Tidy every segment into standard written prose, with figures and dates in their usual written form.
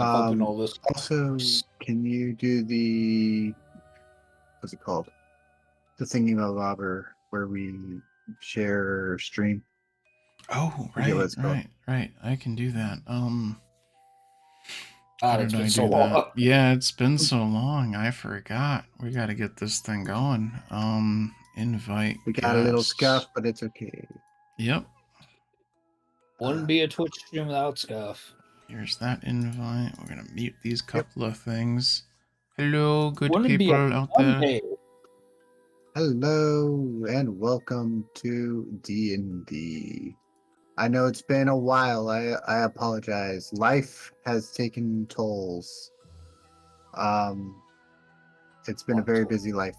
pumping all this. Also, can you do the what's it called? The thingy-ma-bobber where we share stream. Oh, Forget what right, it's called. right. I can do that. God, How it's did I been do so that? long. Yeah, it's been so long. I forgot. We got to get this thing going. Invite. We got a little guests. scuff, but it's okay. Yep. Wouldn't be a Twitch stream without scuff. Here's that invite. We're gonna mute these couple of things. Hello, good Wouldn't be a people out there. Monday. Hello and welcome to D&D. I know it's been a while. I apologize. Life has taken tolls. It's been a very busy life.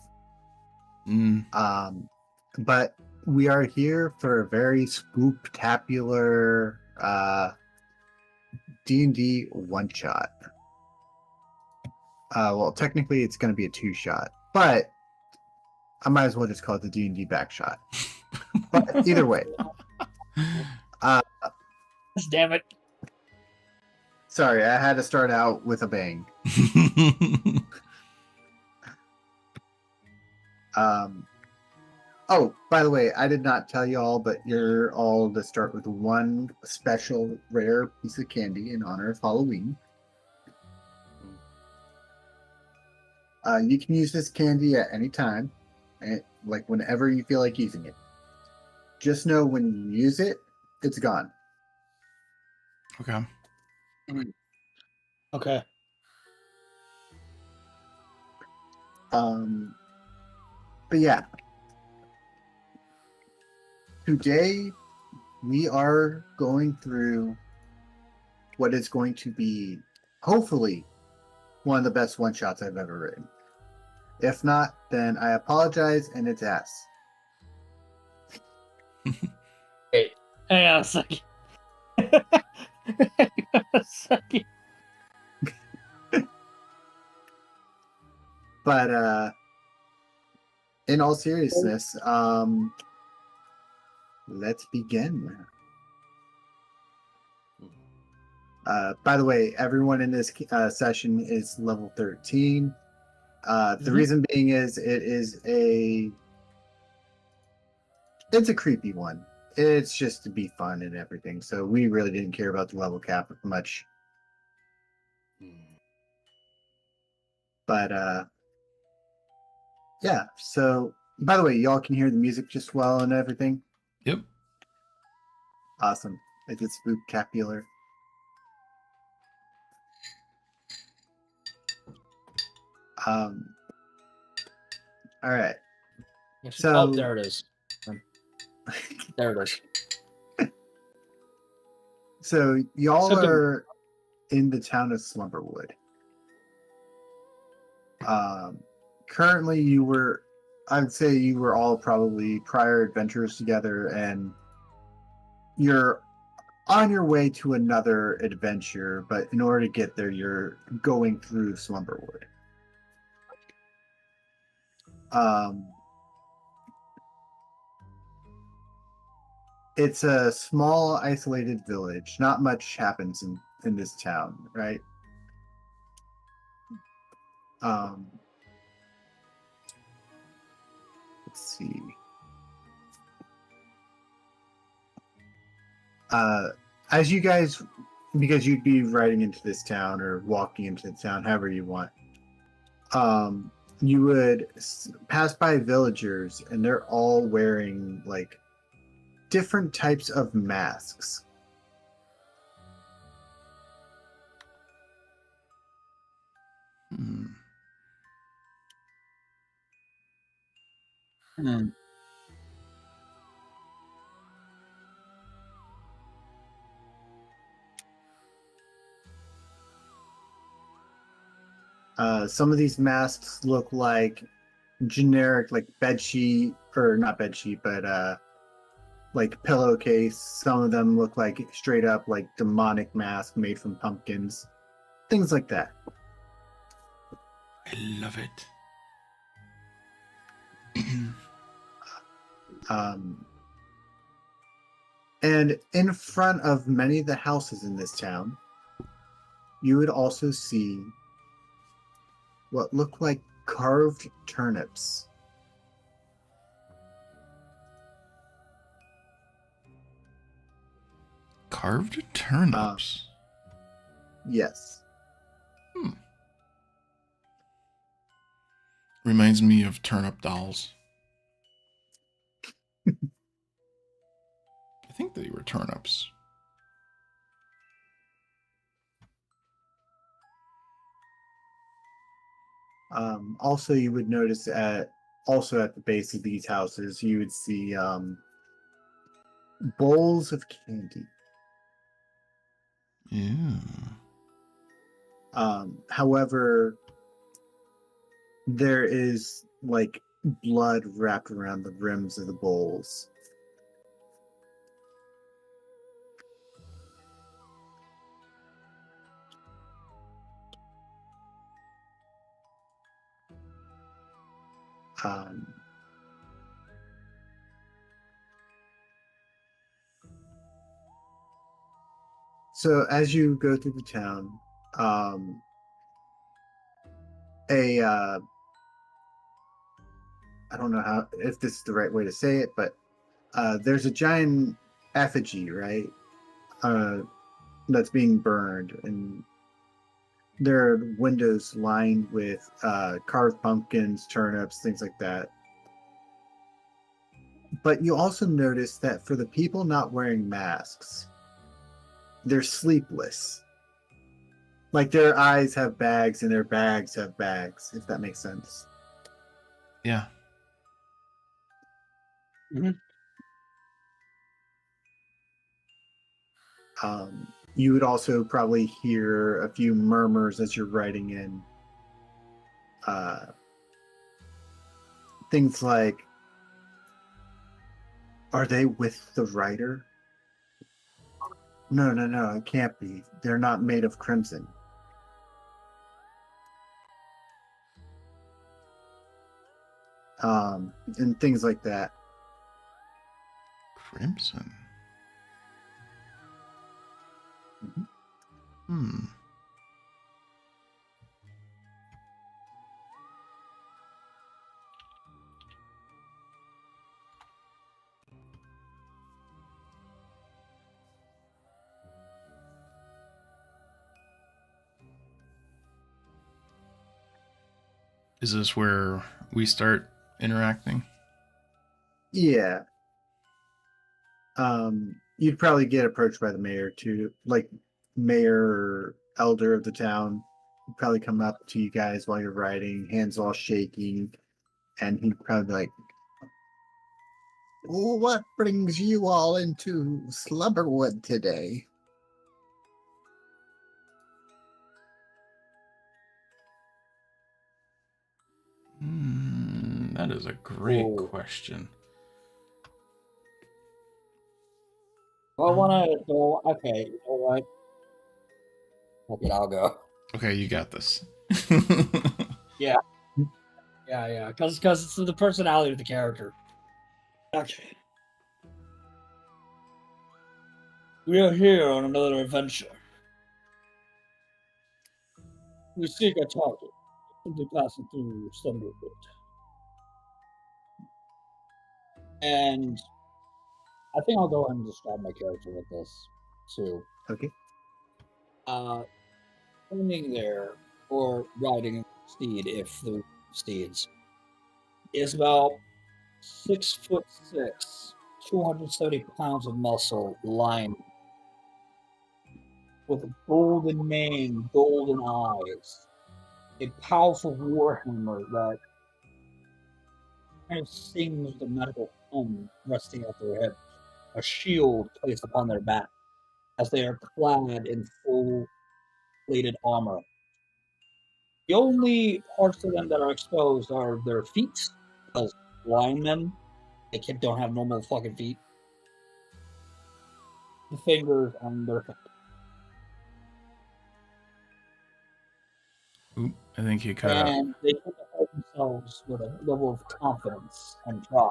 But we are here for a very spooktacular D&D one-shot. Well, technically it's going to be a two-shot, but I might as well just call it the D&D backshot. But either way. Damn it. Sorry, I had to start out with a bang. Oh, by the way, I did not tell you all, but you're all to start with one special rare piece of candy in honor of Halloween. You can use this candy at any time, like whenever you feel like using it. Just know when you use it, it's gone. Okay. Okay. But yeah. Today, we are going through what is going to be, hopefully, one of the best one-shots I've ever written. If not, then I apologize, and it's ass. Hey, hang on a second. Hang on a second. But, in all seriousness, let's begin. By the way, everyone in this session is level 13. The reason being is it's a creepy one. It's just to be fun and everything. So we really didn't care about the level cap much. But yeah. So by the way, y'all can hear the music just well and everything. Yep. Awesome. It's spooktacular. All right. So oh, there it is. There it is. So y'all are in the town of Slumberwood. Currently, I'd say you were all probably prior adventurers together, and you're on your way to another adventure, but in order to get there, you're going through Slumberwood. It's a small, isolated village. Not much happens in this town, right? Let's see. As you guys, because you'd be riding into this town or walking into the town, however you want, you would pass by villagers, and they're all wearing like different types of masks. Some of these masks look like generic, like bedsheet, or not bedsheet, but like pillowcase. Some of them look like straight up like demonic mask made from pumpkins, things like that. I love it. And in front of many of the houses in this town, you would also see what look like carved turnips. Carved turnips. Yes. Reminds me of turnip dolls. I think they were turnips. Also, you would notice at the base of these houses, you would see bowls of candy. Yeah. However, there is like blood wrapped around the rims of the bowls. So as you go through the town, I don't know if this is the right way to say it, but there's a giant effigy, right? That's being burned, and there are windows lined with carved pumpkins, turnips, things like that. But you also notice that for the people not wearing masks, they're sleepless. Like their eyes have bags and their bags have bags, if that makes sense. Yeah. Mm-hmm. You would also probably hear a few murmurs as you're writing in. Things like, are they with the writer? No, it can't be. They're not made of crimson. And things like that. Crimson. Mm-hmm. Is this where we start interacting? Yeah. You'd probably get approached by the mayor too, like mayor or elder of the town. He'd probably come up to you guys while you're writing, hands all shaking, and he'd probably be like, "What brings you all into Slumberwood today?" That is a great Ooh. question. I want to go. Okay, you know what? Okay, I'll go. Okay, you got this. Yeah. Because it's the personality of the character. Okay. We are here on another adventure. We seek a target, simply passing through Slumberwood. And I think I'll go ahead and describe my character with this, too. Okay. Standing there, or riding a steed, if the steeds, is about 6'6", 270 pounds of muscle, lined with a golden mane, golden eyes, a powerful warhammer that kind of sings the medical hum resting at their hip, a shield placed upon their back, as they are clad in full plated armor. The only parts of them that are exposed are their feet, because blind men, they don't have normal fucking feet. The fingers and their fingers. Oop, I think he cut out. And they tend to hold themselves with a level of confidence and pride.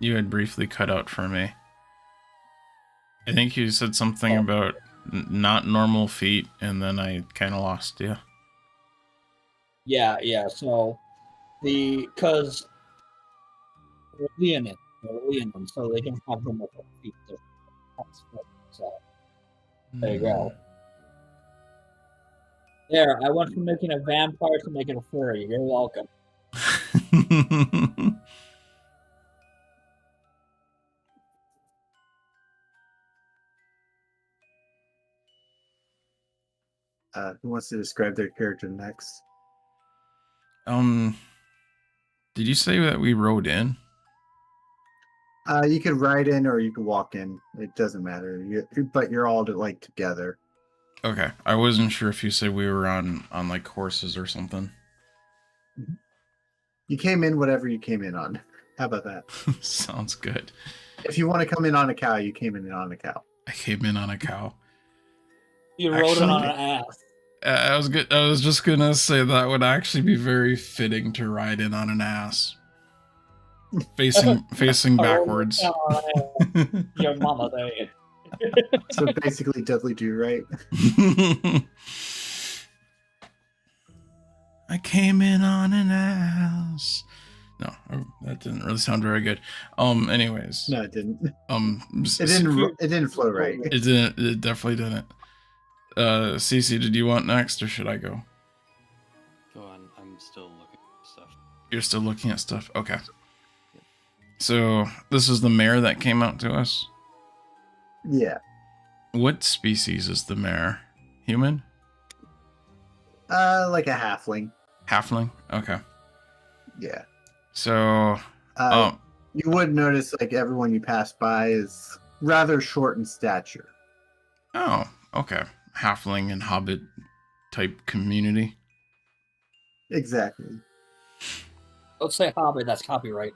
You had briefly cut out for me. I think you said something about not normal feet, and then I kind of lost you. Yeah. So because we're Leonin, so they don't have normal feet. So there you go. There, I went from making a vampire to making a furry. You're welcome. Who wants to describe their character next? Did you say that we rode in? You could ride in or you could walk in. It doesn't matter. But you're all like together. Okay, I wasn't sure if you said we were on like horses or something. You came in whatever you came in on. How about that? Sounds good. If you want to come in on a cow, you came in on a cow. I came in on a cow. You rode it on an ass. I was just gonna say that would actually be very fitting to ride in on an ass, facing backwards. Your mama there. So basically, Dudley Do, right? I came in on an ass. No, that didn't really sound very good. Anyways. No, it didn't. It didn't flow right. It didn't. It definitely didn't. Cece, did you want next, or should I go? Go on. I'm still looking at stuff. You're still looking at stuff? Okay. So, this is the Myrr that came out to us? Yeah. What species is the Myrr? Human? Like a halfling. Halfling? Okay. Yeah. So, you would notice like everyone you pass by is rather short in stature. Oh, okay. Halfling and hobbit type community. Exactly. Let's say hobby. That's copyright.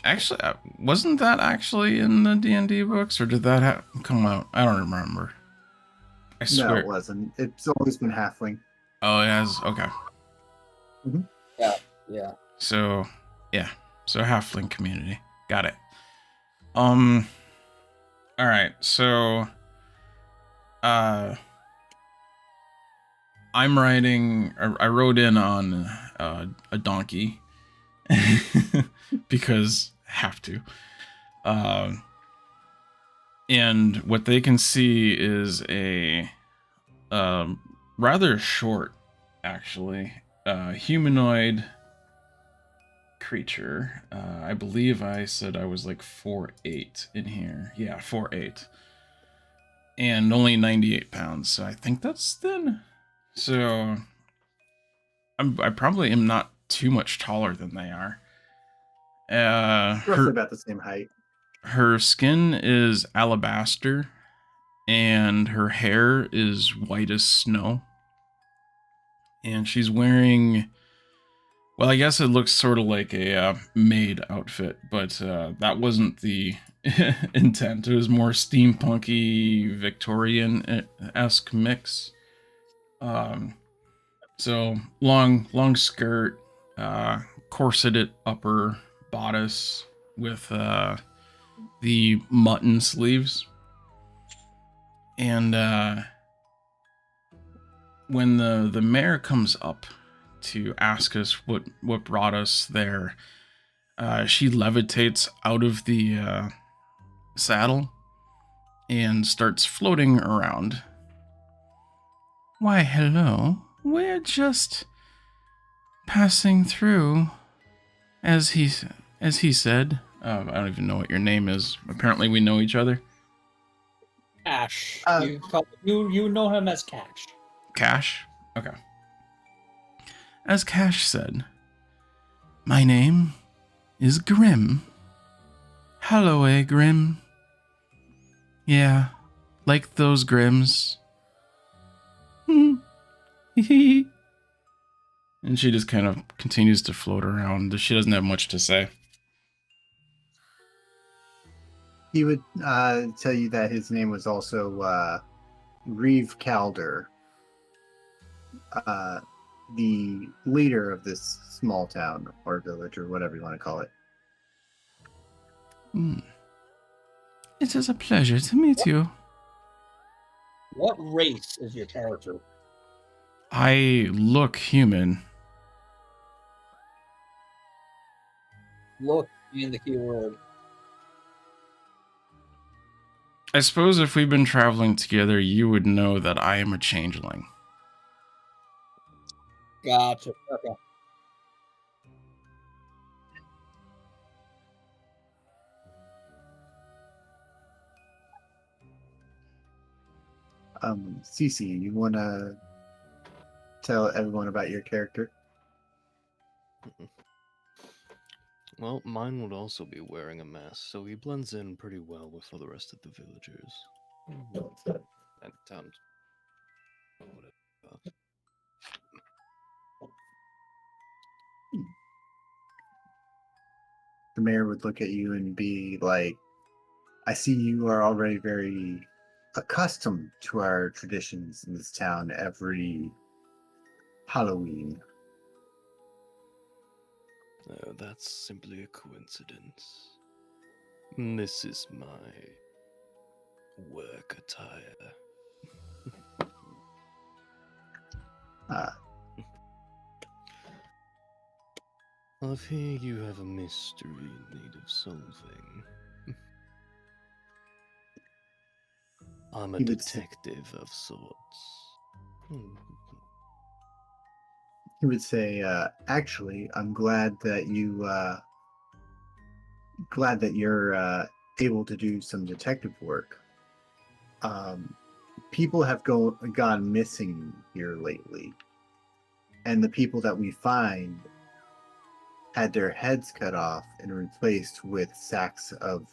Actually, wasn't that actually in the D&D books, or did that come out? I don't remember. I swear. No, it wasn't. It's always been halfling. Oh, it has. Okay. Mm-hmm. Yeah. So, yeah. So halfling community. Got it. All right. So, I'm riding. I rode in on a donkey because have to. And what they can see is a rather short, actually, humanoid creature. I believe I said I was like 4'8" in here. Yeah, 4'8". And only 98 pounds, so I think that's thin. So I probably am not too much taller than they are. Roughly about the same height. Her skin is alabaster, and her hair is white as snow. And she's wearing, well, I guess it looks sort of like a maid outfit, but that wasn't the intent. It was more steampunky, Victorian-esque mix. So long skirt, corseted upper bodice with the mutton sleeves. And when the mayor comes up to ask us what brought us there, she levitates out of the saddle and starts floating around. Why, hello. We're just passing through, as he said. I don't even know what your name is. Apparently we know each other. Cash. You know him as Cash. Cash? Okay. As Cash said, my name is Grim. Hello, Grim. Yeah, like those Grims. And she just kind of continues to float around. She doesn't have much to say. He would tell you that his name was also Reeve Calder, the leader of this small town or village or whatever you want to call it. It is a pleasure to meet you. What race is your character? I look human. Look in the keyword. I suppose if we've been traveling together, you would know that I am a changeling. Gotcha. Okay. Cece, you want to tell everyone about your character? Well, mine would also be wearing a mask, so he blends in pretty well with all the rest of the villagers. And towns. Whatever. The mayor would look at you and be like, I see you are already very accustomed to our traditions in this town every Halloween. No, that's simply a coincidence. This is my work attire. I hear you have a mystery in need of solving. I'm a He would say- detective of sorts. He would say, actually, I'm glad that you're able to do some detective work. People have gone missing here lately, and the people that we find had their heads cut off and replaced with sacks of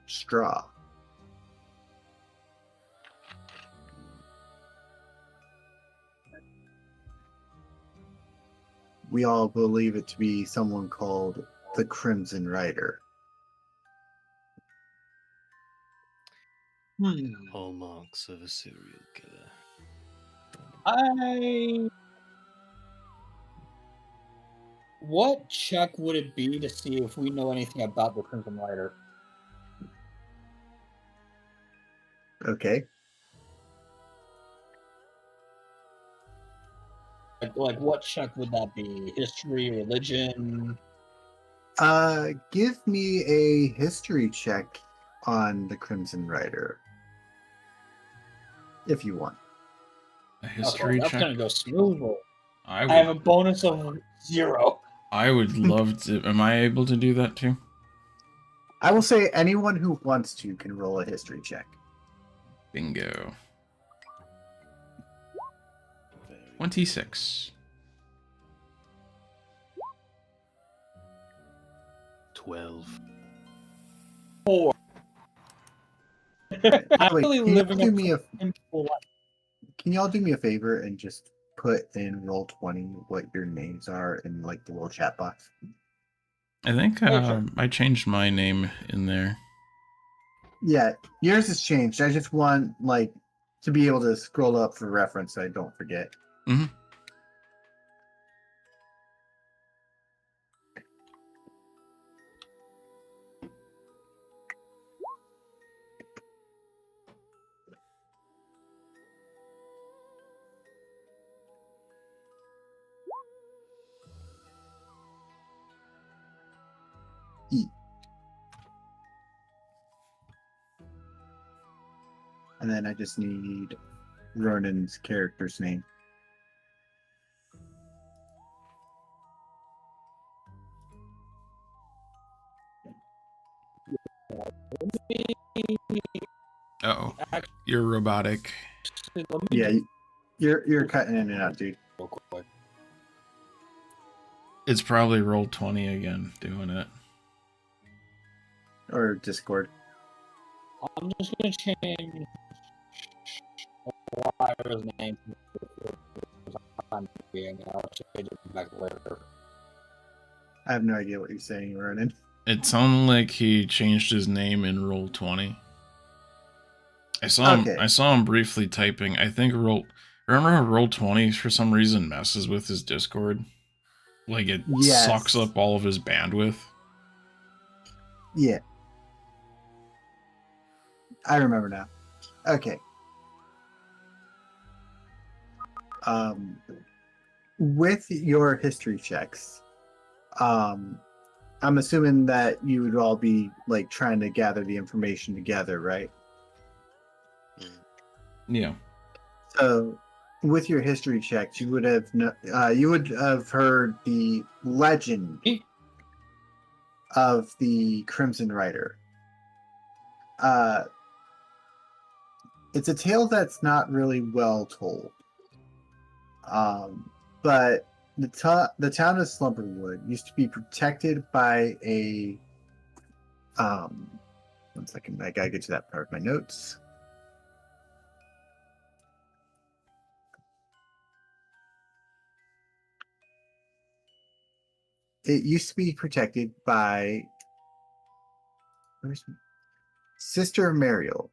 straw. We all believe it to be someone called the Crimson Rider. Hallmarks of a serial killer. What check would it be to see if we know anything about the Crimson Rider? Okay. Like what check would that be? History, religion? Give me a history check on the Crimson Rider, if you want. A history Okay, that's check? gonna go smoothly. I I have a would, bonus of 0. I would love to. Am I able to do that too? I will say anyone who wants to can roll a history check. Bingo. Very 26. 12. 4. Wait, Actually can you living do a me a simple life. Can y'all do me a favor and just put in Roll20 what your names are in like the little chat box? I think Yeah, sure. I changed my name in there. Yeah, yours has changed. I just want like to be able to scroll up for reference so I don't forget. Mm-hmm. E. And then I just need Ronin's character's name. Uh-oh. You're robotic. Let me Yeah, do you're cutting in and out, dude. it real quick. It's probably Roll20 again doing it. Or Discord. I'm just gonna change Lyra's name. I'll change it back later. I have no idea what you're saying, Ronin. It sounded like he changed his name in Roll20. I saw him briefly typing. I think remember how Roll20 for some reason messes with his Discord? Like it sucks up all of his bandwidth. Yeah. I remember now. Okay. With your history checks, I'm assuming that you would all be like trying to gather the information together, right? Yeah. So, with your history checks, you would have heard the legend of the Crimson Rider. It's a tale that's not really well told. But the town of Slumberwood used to be protected by a 1 second, I gotta get to that part of my notes. It used to be protected by Sister Mariel.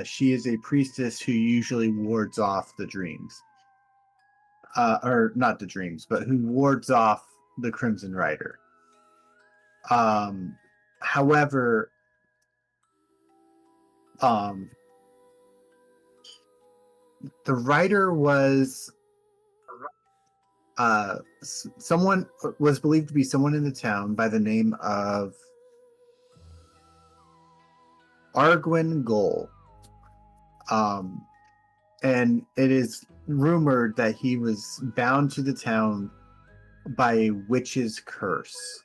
She is a priestess who usually wards off the dreams. Or not the dreams, but who wards off the Crimson Rider. However, the Rider was someone was believed to be someone in the town by the name of Argwin Goal. And it is rumored that he was bound to the town by a witch's curse.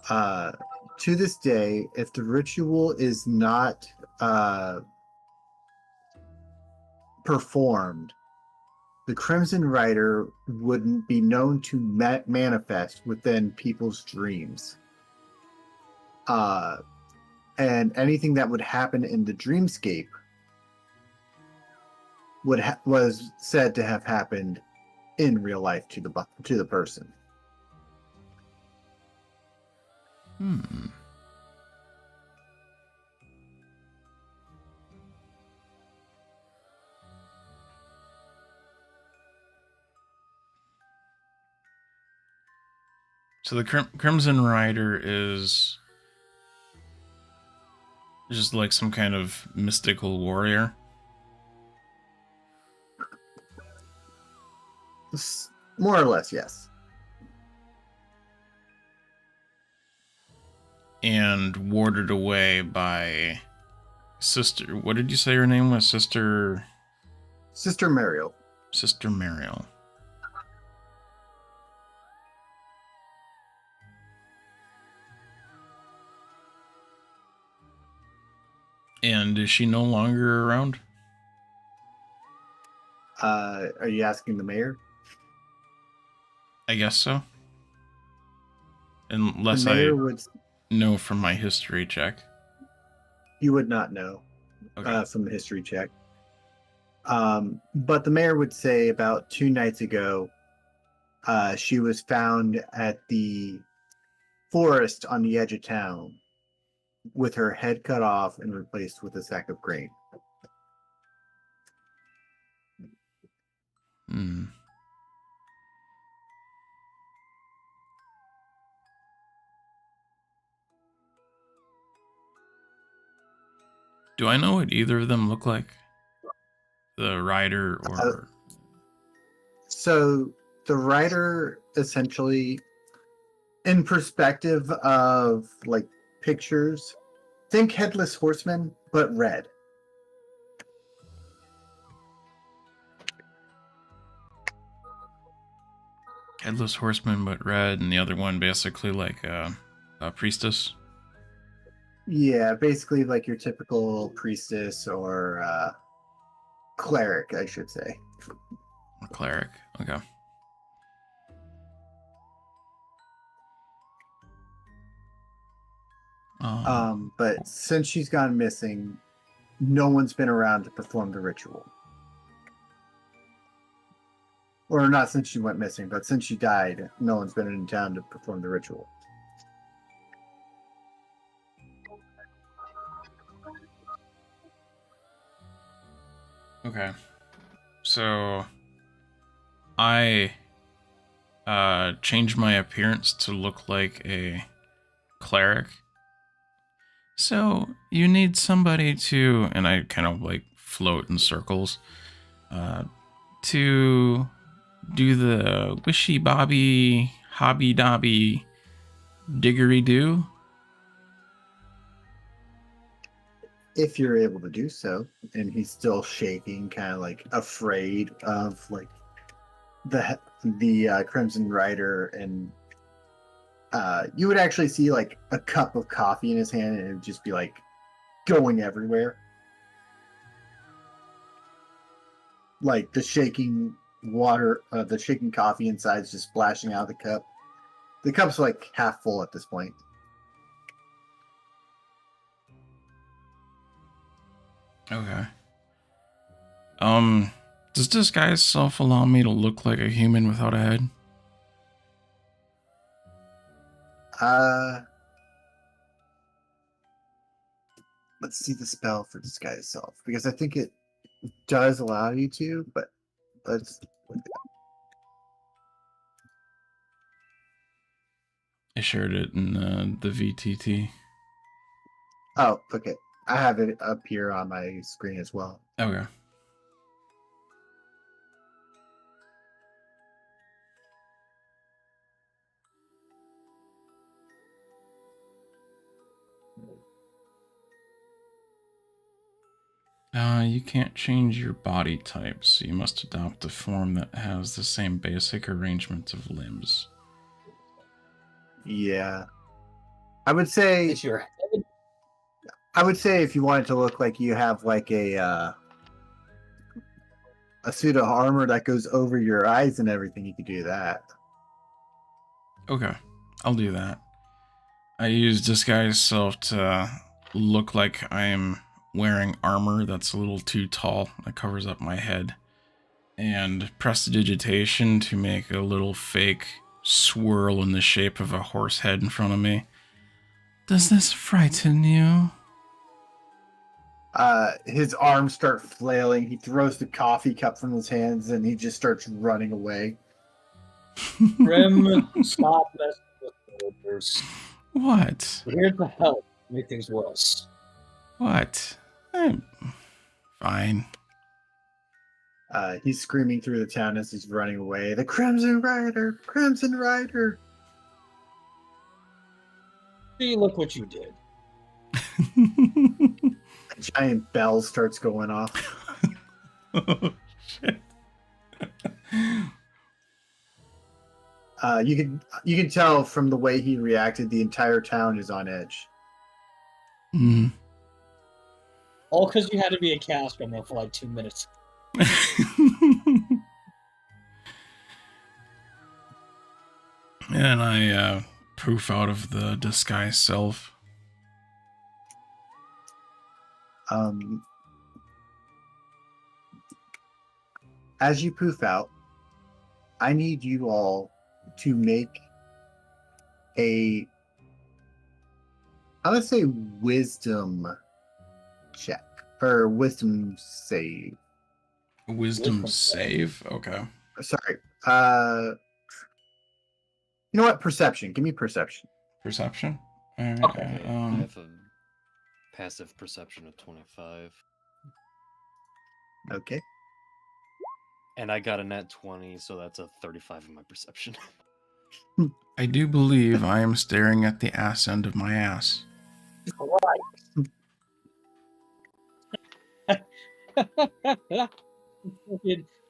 To this day, if the ritual is not performed, the Crimson Rider wouldn't be known to manifest within people's dreams. And anything that would happen in the dreamscape was said to have happened in real life to the person. So the Crimson Rider is just like some kind of mystical warrior. More or less, yes. And warded away by Sister. What did you say her name was? Sister Mariel. Sister Mariel. And is she no longer around? Are you asking the mayor? I guess so. Unless the mayor would know from my history check. You would not know from the history check. But the mayor would say about 2 nights ago, she was found at the forest on the edge of town with her head cut off and replaced with a sack of grain. Do I know what either of them look like? The rider or... So the rider essentially, in perspective of like pictures, think Headless Horseman, but red. Headless Horseman, but red, and the other one basically like a priestess. Yeah, basically like your typical priestess or cleric, I should say. A cleric, okay. But since she's gone missing, no one's been around to perform the ritual. Or not since she went missing, but since she died, no one's been in town to perform the ritual. Okay. So I changed my appearance to look like a cleric. So you need somebody to, and I kind of like float in circles, to do the wishy bobby hobby dobby diggery do. If you're able to do so. And he's still shaking, kind of like afraid of like the Crimson Rider, and you would actually see like a cup of coffee in his hand, and it would just be like going everywhere. Like the shaking water, the shaking coffee inside is just splashing out of the cup. The cup's like half full at this point. Okay. Does disguise self allow me to look like a human without a head? Let's see the spell for disguise self, because I think it does allow you to, but let's look it up. I shared it in the VTT. Oh, okay. I have it up here on my screen as well. Okay. You can't change your body type, so you must adopt a form that has the same basic arrangement of limbs. Yeah. I would say It's your head. if you wanted to look like you have like a suit of armor that goes over your eyes and everything, you could do that. Okay, I'll do that. I use disguise self to look like I'm wearing armor that's a little too tall that covers up my head, and prestidigitation to make a little fake swirl in the shape of a horse head in front of me. Does this frighten you? His arms start flailing. He throws the coffee cup from his hands, and he just starts running away. Grim, stop messing with villagers. What? We're here to help make things worse. What? I'm fine. He's screaming through the town as he's running away. The Crimson Rider! Crimson Rider! See, look what you did. A giant bell starts going off. Oh, shit. You can tell from the way he reacted, the entire town is on edge. Mm. All because you had to be a cast member for like 2 minutes. And I poof out of the disguise self. As you poof out, I need you all to make a, I would say, wisdom check or wisdom save. Wisdom save? Okay. Sorry. You know what? Perception. Give me perception. Perception? Alright. Okay. I have a passive perception of 25. Okay. And I got a nat 20, so that's a 35 in my perception. I do believe I am staring at the ass end of my ass.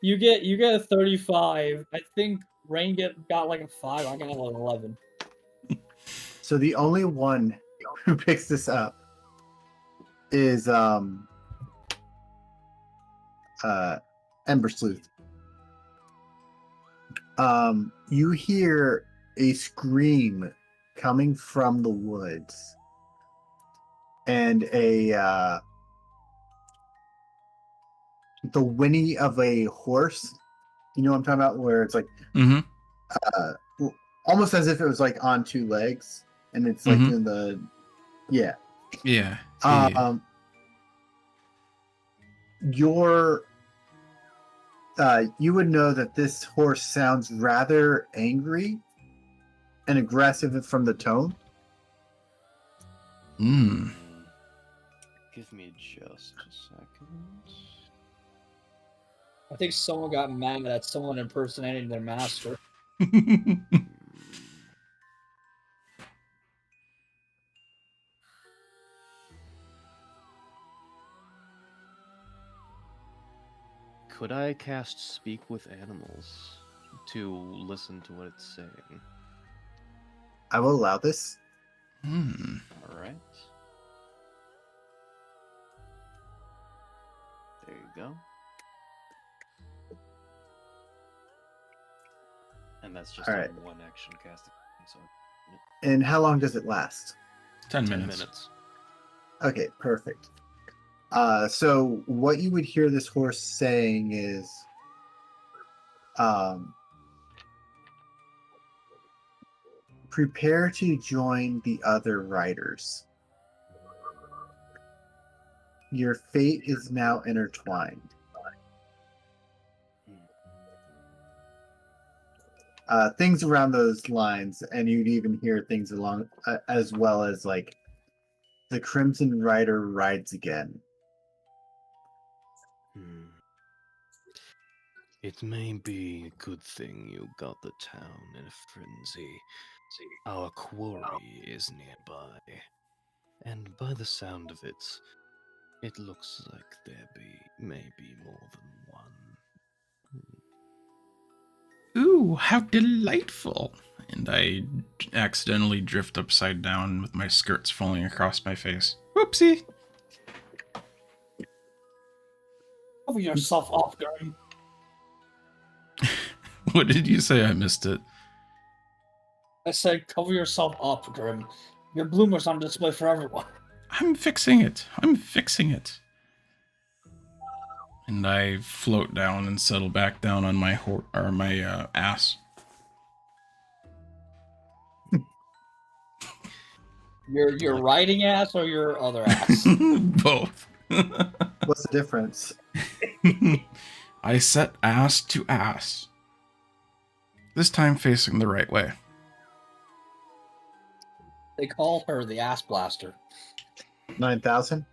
You get a 35. I think Rein got like a 5. I got like 11. So the only one who picks this up is Ember Sleuth. You hear a scream coming from the woods, and the whinny of a horse. You know what I'm talking about? Where it's like, almost as if it was like on two legs, and it's like in the, yeah. You would know that this horse sounds rather angry and aggressive from the tone. Give me just a second. I think someone got mad at someone impersonating their master. Could I cast Speak with Animals to listen to what it's saying? I will allow this. Alright. There you go. And that's just Alright. one action casting. So And how long does it last? 10 10 minutes. minutes. Okay, perfect. So what you would hear this horse saying is, prepare to join the other riders. Your fate is now intertwined. Things around those lines, and you'd even hear things along, as well as like, the Crimson Rider rides again. It may be a good thing you got the town in a frenzy. Our quarry is nearby. And by the sound of it, it looks like there may be more than one. Ooh, how delightful! And I accidentally drift upside down with my skirts falling across my face. Whoopsie! Cover yourself up, Grim. What did you say? I missed it. I said, cover yourself up, Grim. Your bloomer's on display for everyone. I'm fixing it. I'm fixing it. And I float down and settle back down on my ass. Your riding ass or your other ass? Both. What's the difference? I set ass to ass. This time facing the right way. They call her the ass blaster. 9,000?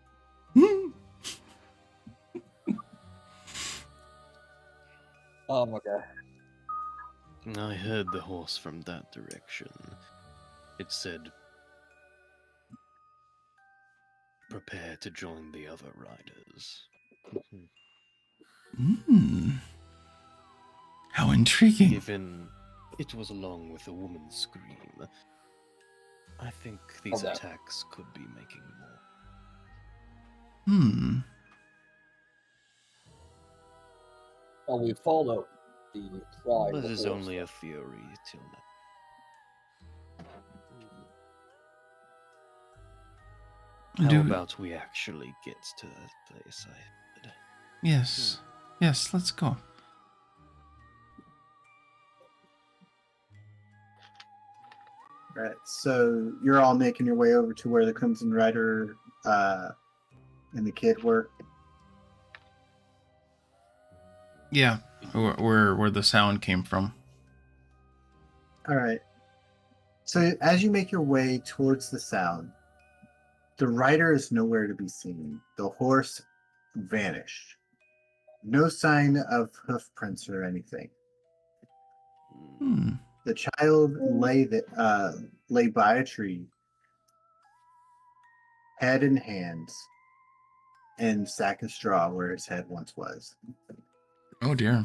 Oh my god. I heard the horse from that direction. It said, prepare to join the other riders. How intriguing. Given it was along with a woman's scream, I think these attacks could be making more. Well, we follow the cry. This is only a theory till now. How about we actually get to that place? Yes. Yes, let's go. Right, so you're all making your way over to where the Crimson Rider and the kid were? Yeah, where the sound came from. Alright. So as you make your way towards the sound, the rider is nowhere to be seen. The horse vanished. No sign of hoof prints or anything. The child lay by a tree, head in hands, and sack of straw where his head once was. Oh dear.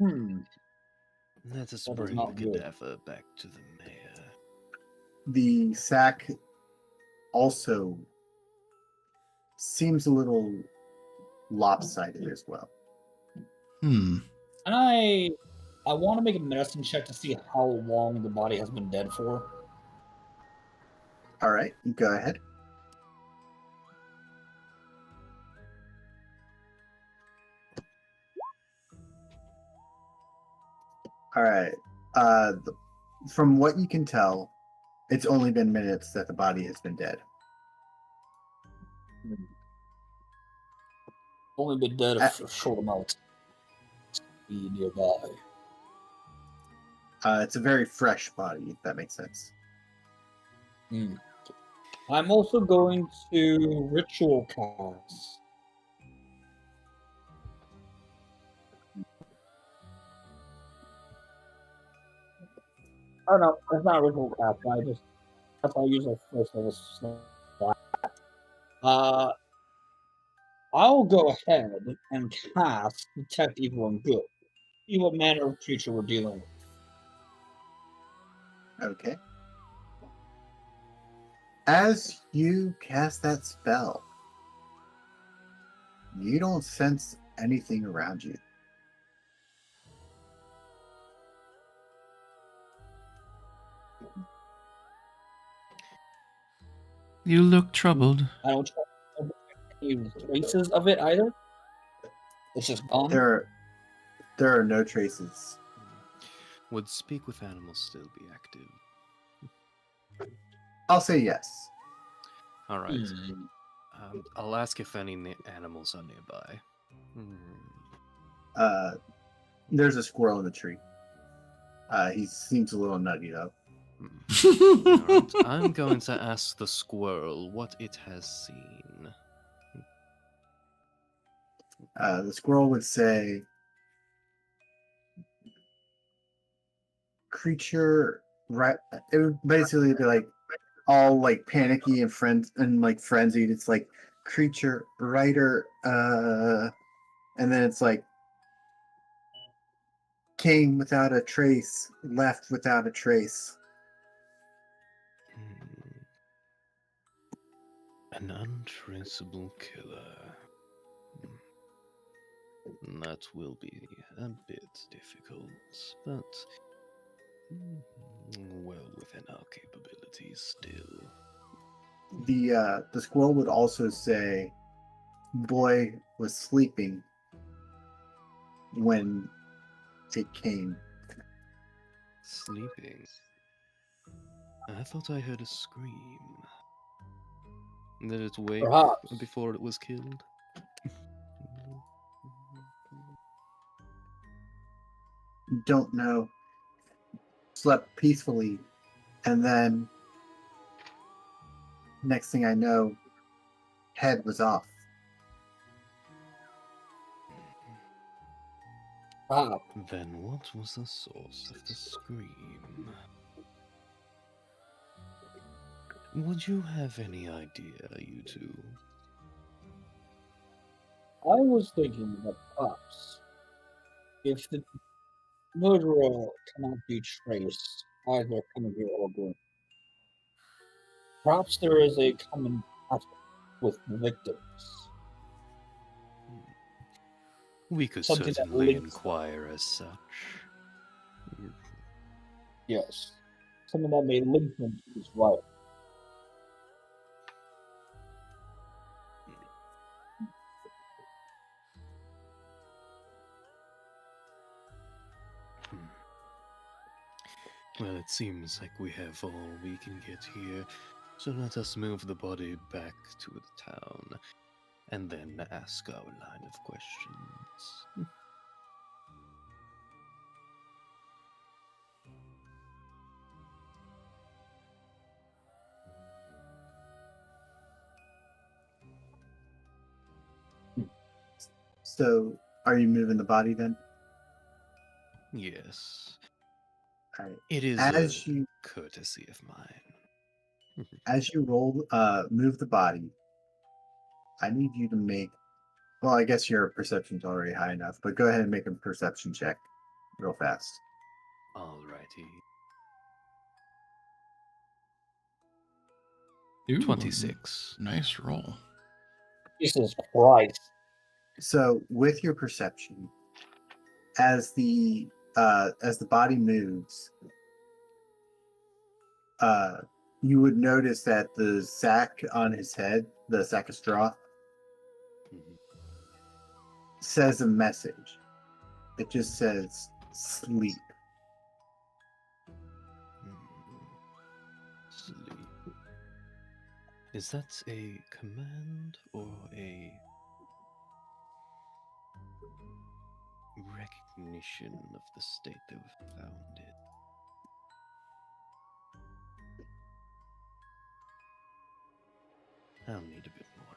Let us That is bring not the good. cadaver back to the mayor. The sack also seems a little lopsided as well. And I want to make a medicine check to see how long the body has been dead for. All right, go ahead. All right. From what you can tell, it's only been minutes that the body has been dead. Only been dead a short amount. Be nearby. It's a very fresh body, if that makes sense. I'm also going to ritual cast. Oh no, it's not a ritual cast. That's how I use a first level slot. I'll go ahead and cast Detect Evil and Good. See what manner of creature we're dealing with. Okay. As you cast that spell, you don't sense anything around you. You look troubled. I don't have any traces of it either. It's just gone. There are no traces. Would speak with animals still be active? I'll say yes. All right. Hmm. I'll ask if any animals are nearby. There's a squirrel in the tree. He seems a little nutty though. Alright, I'm going to ask the squirrel what it has seen. The squirrel would say, "Creature, right?" It would basically be like all like panicky and like frenzied. It's like creature, writer, and then it's like came without a trace, left without a trace. An untraceable killer. That will be a bit difficult, but well within our capabilities still. The squirrel would also say, "Boy was sleeping when it came." Sleeping? I thought I heard a scream. Did it wake Perhaps. before it was killed? Don't know. Slept peacefully, and then next thing I know, head was off. Perhaps. Then what was the source of the scream? Would you have any idea, you two? I was thinking that perhaps if the murderer cannot be traced, either coming here or going, perhaps there is a common path with the victims. We could Something that certainly links- inquire as such. Yes. Something that may link them to his wife. Well, it seems like we have all we can get here, so let us move the body back to the town, and then ask our line of questions. So, are you moving the body then? Yes, All right. it is As a you courtesy of mine. as you move the body, I need you to make. Well, I guess your perception's already high enough, but go ahead and make a perception check, real fast. Alrighty. Ooh, 26. Nice roll. Jesus Christ. So, with your perception, as the body moves, you would notice that the sack on his head, the sack of straw, says a message. It just says sleep. Sleep. Is that a command or a recognition of the state they've found it? I'll need a bit more.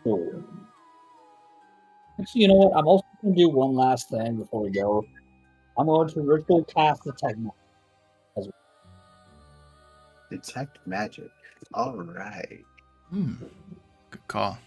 Cool. Actually, you know what? I'm also going to do one last thing before we go. I'm going to ritual cast detect magic. Detect magic. All right. Good call.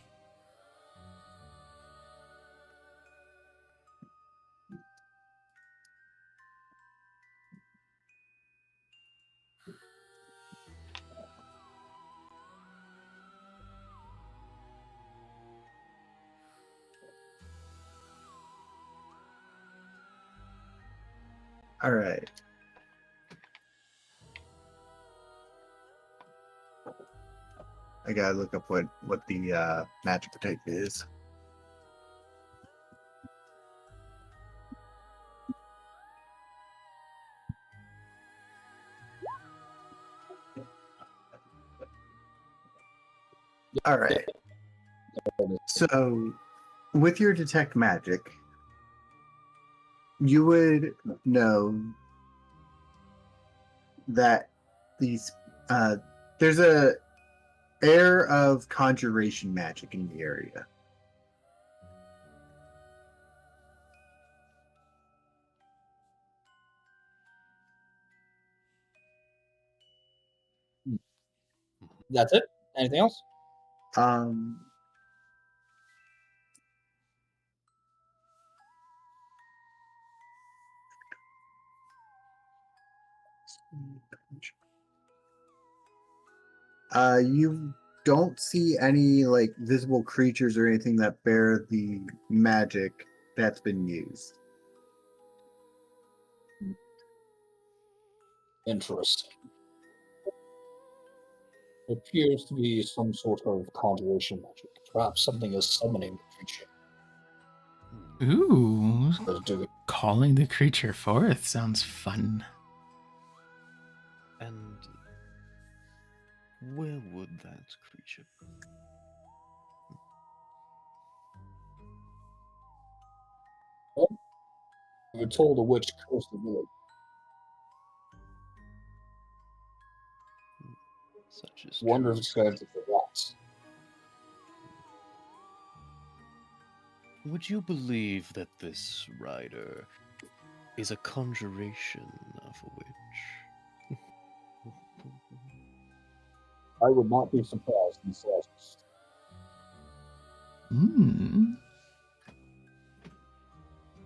All right. I gotta look up what the magic detect is. All right. So, with your detect magic, you would know that there's a air of conjuration magic in the area. That's it? Anything else? Um, you don't see any like visible creatures or anything that bear the magic that's been used. Interesting. It appears to be some sort of conjuration magic. Perhaps something is summoning the creature. Ooh, Let's do it. calling the creature forth sounds fun. And where would that creature be? We were told a witch cursed the village. Such is Wonder true. if it's going to the rats. Would you believe that this rider is a conjuration of a witch? I would not be surprised in this.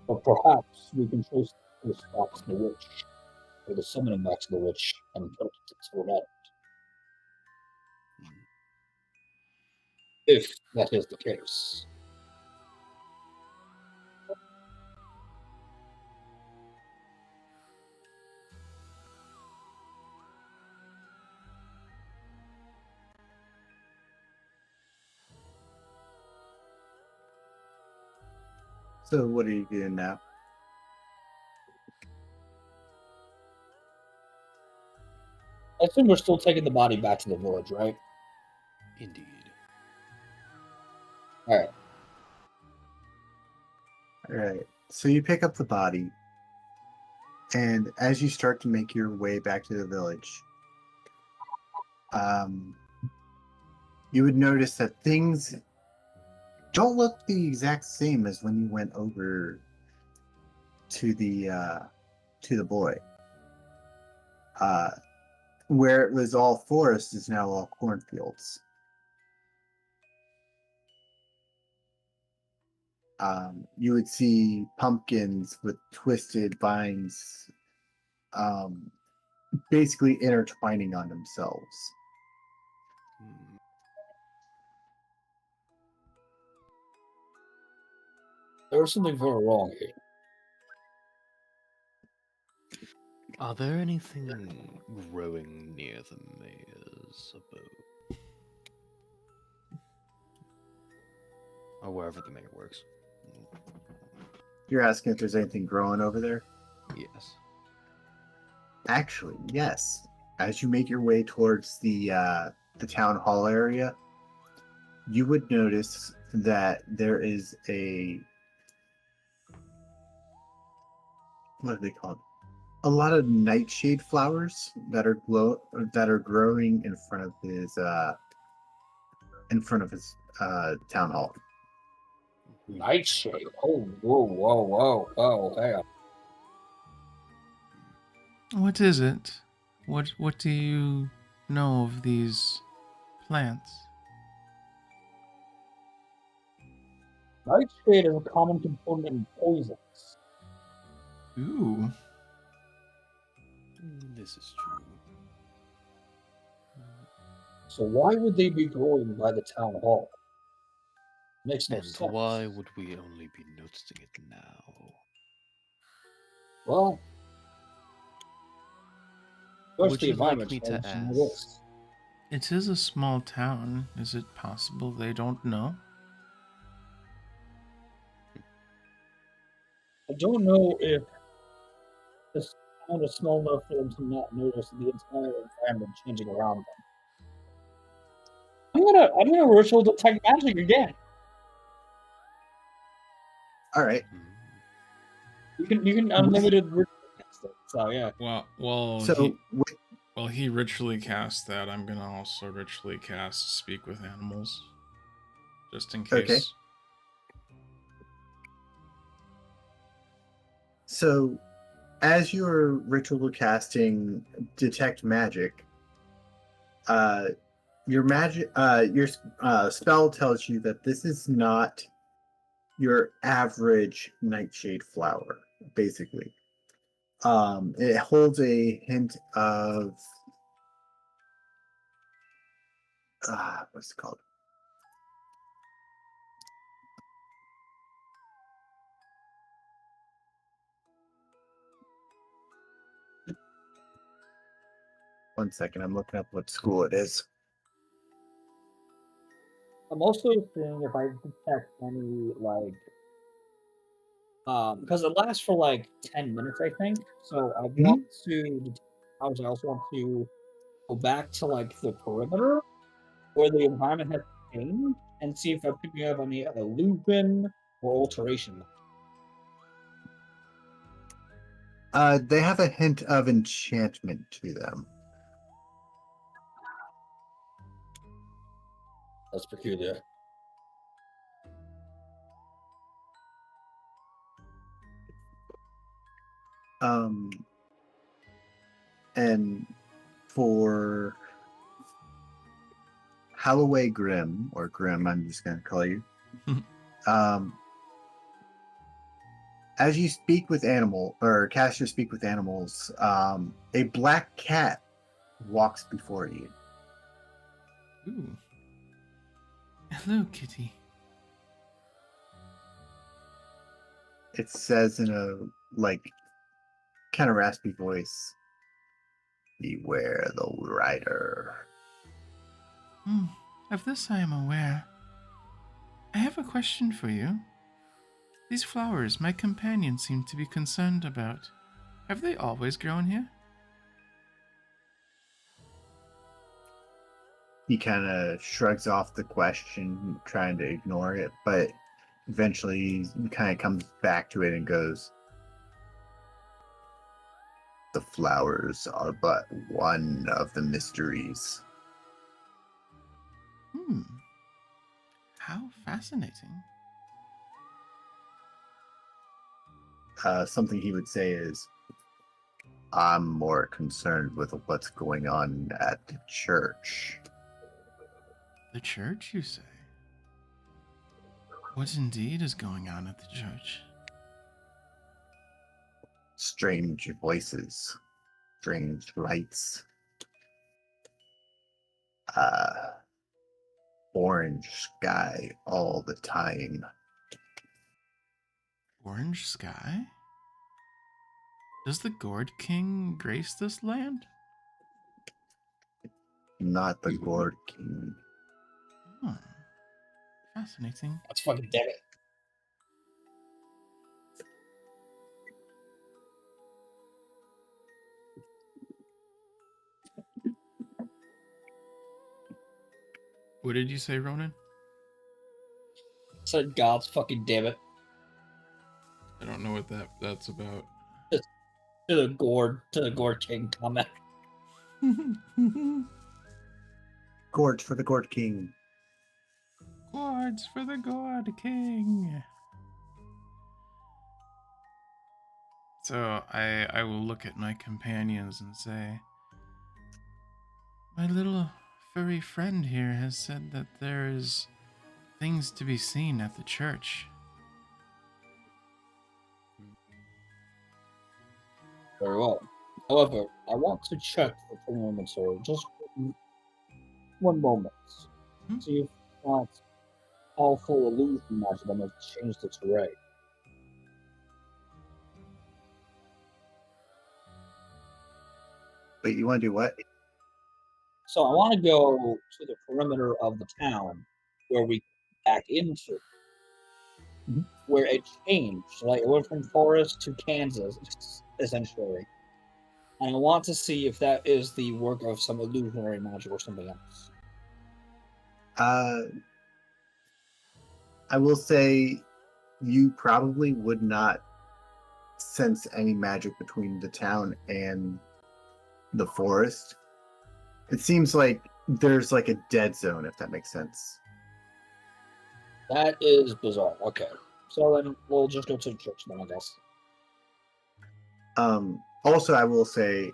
But perhaps we can trace the back to the witch, or the summoning back to the witch, and put it to an end. If that is the case. So, what are you doing now? I assume we're still taking the body back to the village, right? Indeed. All right. All right. So you pick up the body, and as you start to make your way back to the village, you would notice that things don't look the exact same as when you went over to the boy. Where it was all forest is now all cornfields. You would see pumpkins with twisted vines, basically intertwining on themselves. There's something very wrong here. Are there anything growing near the mayor's abode? Or wherever the mayor works. You're asking if there's anything growing over there? Yes. Actually, yes. As you make your way towards the town hall area, you would notice that there is a, what do they call it? a lot of nightshade flowers that are growing in front of his town hall. Nightshade. Oh, whoa. Hang on. What is it? What do you know of these plants? Nightshade is a common component in poisons. Ooh. This is true. So why would they be growing by the town hall? Makes no And sense. why would we only be noticing it now? Well, Would you like me to change and all ask? this. It is a small town. Is it possible they don't know? I don't know if this town is small enough for them to not notice the entire environment changing around them. I'm gonna ritual detect magic again. All right. You can unlimited ritual cast it. So yeah. While he ritually casts that, I'm gonna also ritually cast Speak with Animals, just in case. Okay. So, as you're ritual casting detect magic, your spell tells you that this is not your average nightshade flower. Basically, it holds a hint of what's it called? One second, I'm looking up what school it is. I'm also seeing if I detect any because it lasts for like 10 minutes, I think. So I want to detect powers. I also want to go back to like the perimeter where the environment has changed and see if I'm picking up any illusion or alteration. They have a hint of enchantment to them. That's peculiar. And for Halloway Grim, or Grim, I'm just going to call you. As you speak with cast your speak with animals, a black cat walks before you. Ooh. Hello, kitty. It says in a kind of raspy voice, "Beware the rider." Of this I am aware. I have a question for you. These flowers my companions seem to be concerned about. Have they always grown here? He kind of shrugs off the question, trying to ignore it, but eventually he kind of comes back to it and goes, "The flowers are but one of the mysteries." How fascinating. Something he would say is, "I'm more concerned with what's going on at the church." The church, you say? What indeed is going on at the church? Strange voices, strange lights, orange sky all the time. Orange sky? Does the Gourd King grace this land? Not the Gourd King. Fascinating. That's fucking damn it. What did you say, Ronin? Said God's fucking damn it. I don't know what that's about. To the gourd king comment. Gorge for the Gorge King. Gourds for the God King. So I will look at my companions and say, my little furry friend here has said that there is things to be seen at the church. Very well. However, I want to check for perimeter just one moment. Hmm? See if that powerful illusion magic that might change the terrain. Wait, you want to do what? So I want to go to the perimeter of the town where we back into, where it changed. Like it went from forest to Kansas, essentially. And I want to see if that is the work of some illusionary magic or something else. I will say you probably would not sense any magic between the town and the forest. It seems like there's like a dead zone, if that makes sense. That is bizarre. Okay. So then we'll just go to the church then, I guess. Also, I will say,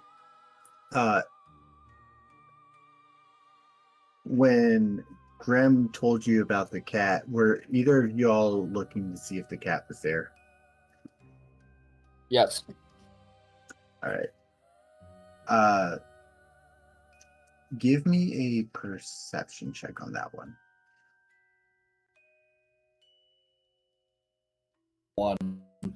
when Graham told you about the cat, were either of y'all looking to see if the cat was there? Yes. All right. Give me a perception check on that one. 1. Come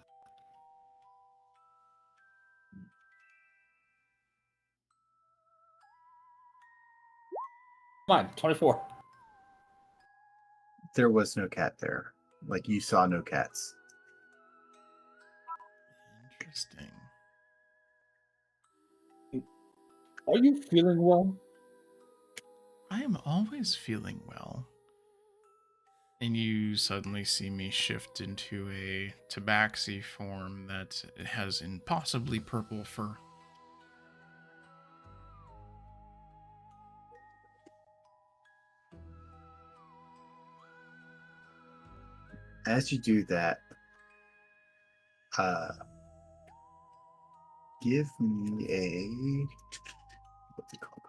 on, 24. There was no cat there. Like, you saw no cats. Interesting. Are you feeling well? I am always feeling well. And you suddenly see me shift into a tabaxi form that has impossibly purple fur. As you do that, give me a... What's it called?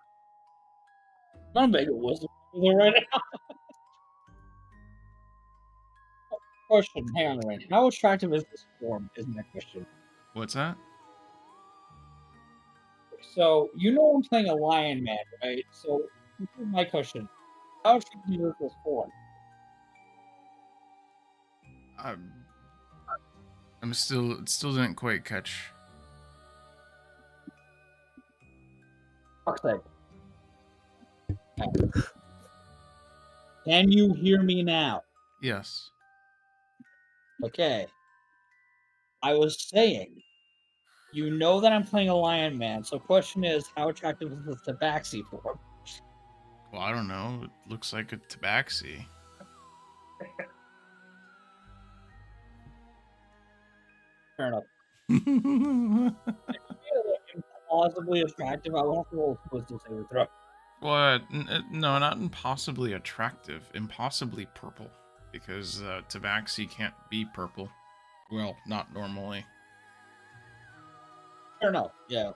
I'm gonna make a wisdom right now. Question, hang on a minute. How attractive is this form? Is my question. What's that? So you know I'm playing a lion man, right? So here's my question: how attractive is this form? I'm still didn't quite catch. Fuck's sake. Can you hear me now? Yes. Okay. I was saying, you know that I'm playing a lion man. So question is, how attractive is the tabaxi form? Well, I don't know. It looks like a tabaxi. Fair enough. Impossibly attractive. I want to roll a wisdom saving throw. What? No, not impossibly attractive. Impossibly purple. Because tabaxi can't be purple. Well, not normally. Fair enough. Yeah.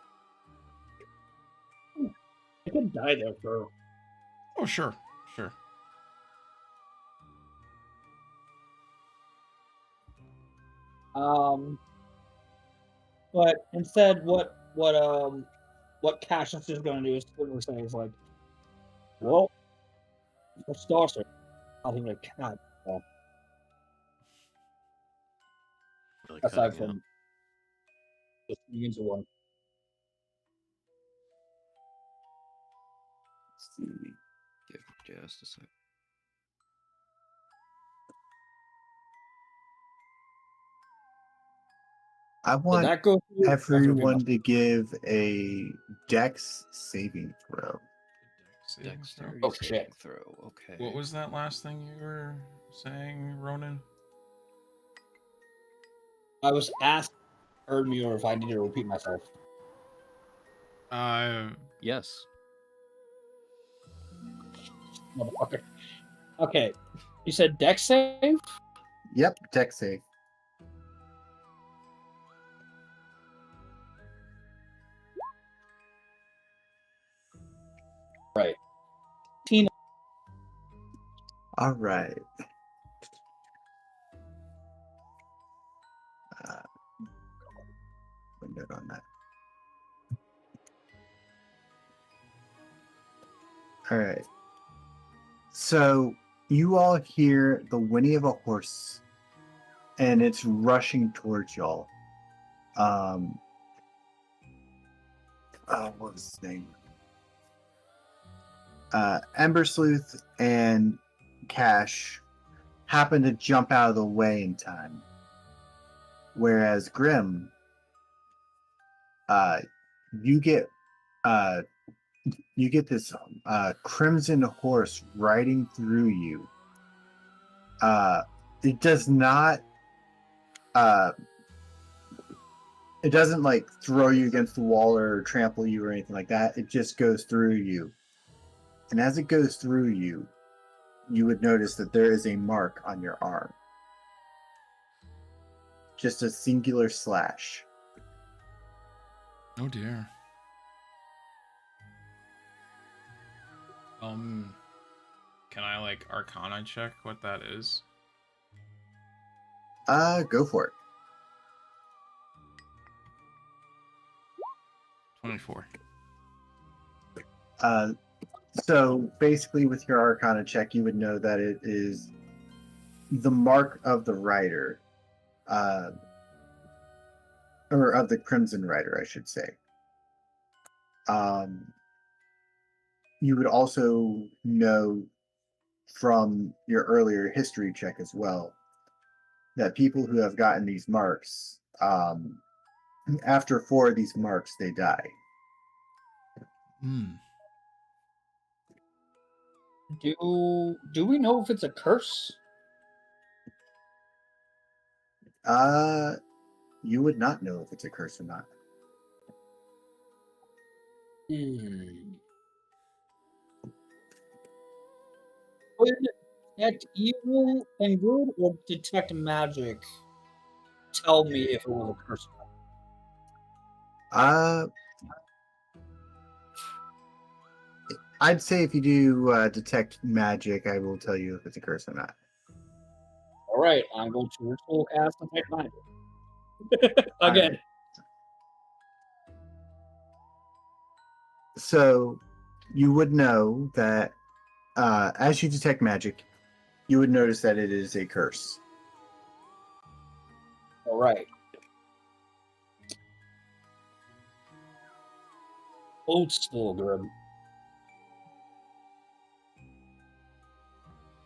I could die there for. Oh, sure. Sure. But instead, what Cassius is going to do is literally say is like, well, for starter, I think a cat. Well, Really aside cutting out. from just means one. Give just a sec. I Did want that go through? everyone to give a Dex saving throw. Dexterity Oh, saving shit. throw. Okay. What was that last thing you were saying, Ronin? I was asked heard me or if I need to repeat myself. Yes. Motherfucker. Okay. You said dex save? Yep, deck save. Right. All right. Note on that. All right. So you all hear the whinny of a horse, and it's rushing towards y'all. What was his name? Ember Sleuth and Cash happen to jump out of the way in time, whereas Grim, you get this crimson horse riding through you. It does not. It doesn't like throw you against the wall or trample you or anything like that. It just goes through you. And as it goes through you, you would notice that there is a mark on your arm. Just a singular slash. Oh dear. Can I like Arcana check what that is? Go for it. 24. So basically with your Arcana check, you would know that it is the mark of the rider. Or of the Crimson Rider, I should say. You would also know from your earlier history check as well that people who have gotten these marks, after 4 of these marks, they die. Do we know if it's a curse? You would not know if it's a curse or not. Would detect evil and good or detect magic tell me if it was a curse? I'd say if you do detect magic, I will tell you if it's a curse or not. All right, I'm going to ritual cast detect magic again. Right. So you would know that as you detect magic, you would notice that it is a curse. All right. Hold still, Grim.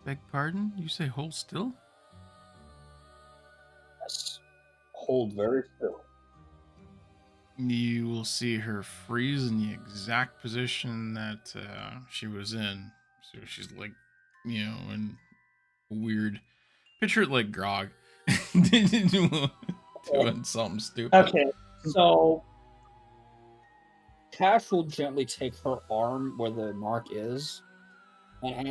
Beg pardon? You say hold still? Yes. Hold very still. You will see her freeze in the exact position that she was in. So she's like, in weird. Picture it like Grog doing something stupid. Okay, so Cash will gently take her arm where the mark is, and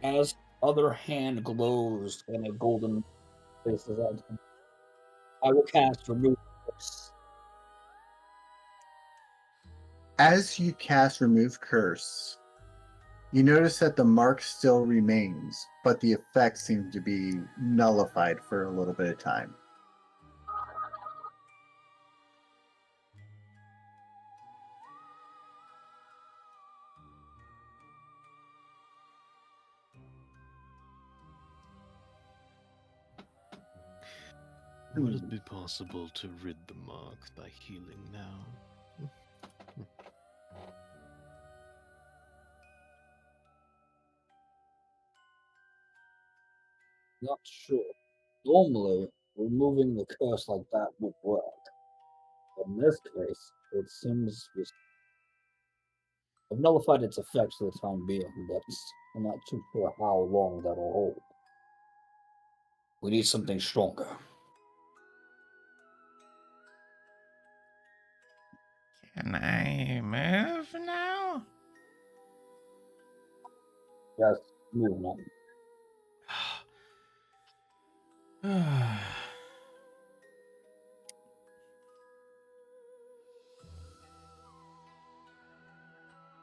as other hand glows and a golden face is out, I will cast remove curse. As you cast remove curse, you notice that the mark still remains, but the effect seems to be nullified for a little bit of time. Would it be possible to rid the mark by healing now? Not sure. Normally, removing the curse like that would work. But in this case, it seems I've nullified its effects for the time being, but I'm not too sure how long that'll hold. We need something stronger. Can I move now? Yes, move on.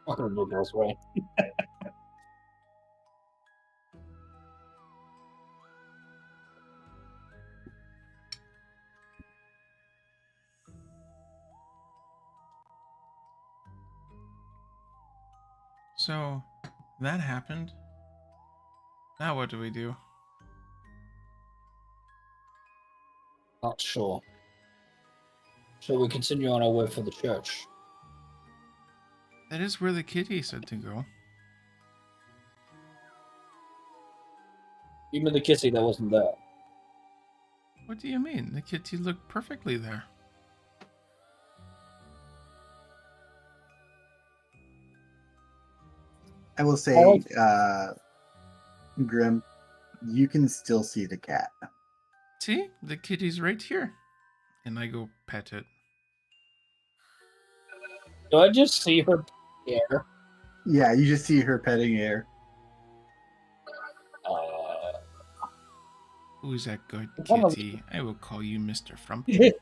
Fucking ridiculous, right? So, that happened. Now what do we do? Not sure. Shall we continue on our way for the church? That is where the kitty said to go. Even the kissy that wasn't there. What do you mean? The kitty looked perfectly there. I will say, Grim, you can still see the cat. See? The kitty's right here. And I go pet it. Do I just see her there? Yeah, you just see her petting air. Who's that good One of- kitty? I will call you Mr. Frumpy.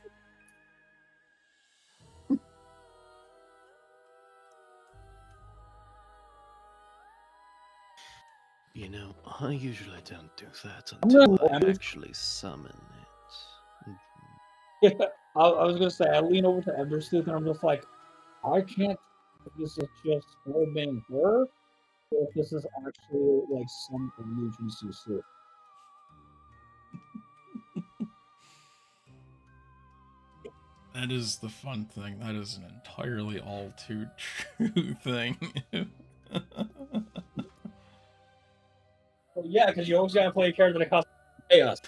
You know, I usually don't do that I'm until gonna- I actually summon it. I was gonna say, I lean over to Eversleuth and I'm just like, I can't if this is just her being her, or if this is actually like some illusion to see. That is the fun thing. That is an entirely all too true thing. Well, yeah, because you always gotta play a character that costs chaos.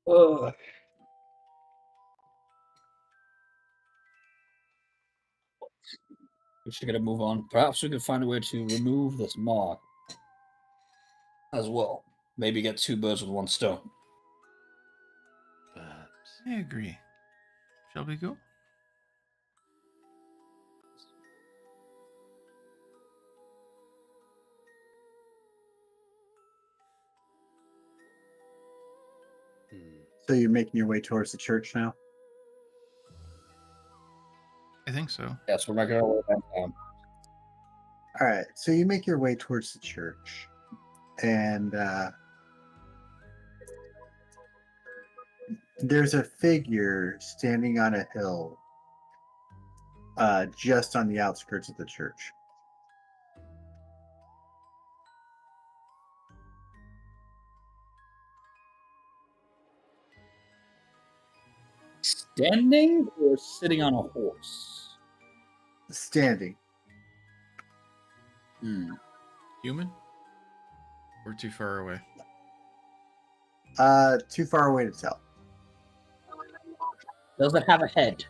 Ugh. We should gotta move on. Perhaps we can find a way to remove this maw as well. Maybe get two birds with one stone. Perhaps. I agree. Shall we go? So you're making your way towards the church now? I think so. Yes, we're making our way back down. All right, so you make your way towards the church, and there's a figure standing on a hill just on the outskirts of the church. Standing or sitting on a horse? Standing. Human? Or too far away? Too far away to tell. Does it have a head?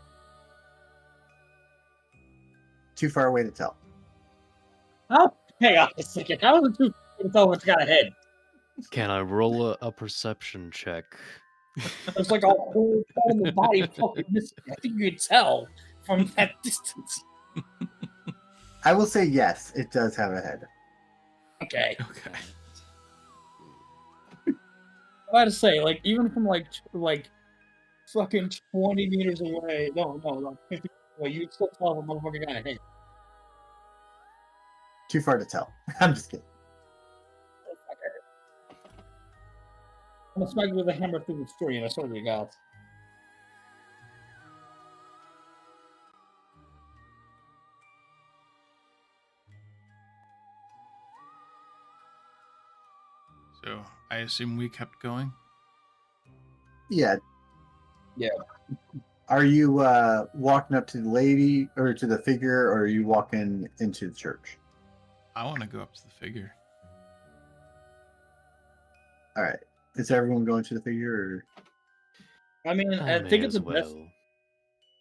Too far away to tell. How? Hang on a second. How is it too far to tell if it's got a head? Can I roll a perception check? There's like a whole part of the body fucking missing. I think you can tell from that distance. I will say yes, it does have a head. Okay. Okay. I had to say, like, even from like fucking 20 meters away. No, 50 away. You still tell if a motherfucker got a head. Too far to tell. I'm just kidding. I'm gonna smack you with a hammer through the screen. I swear to God. So, I assume we kept going? Yeah. Yeah. Are you walking up to the lady or to the figure, or are you walking into the church? I want to go up to the figure. All right. Is everyone going to the figure? Or... I mean, I may think it's as a best. well.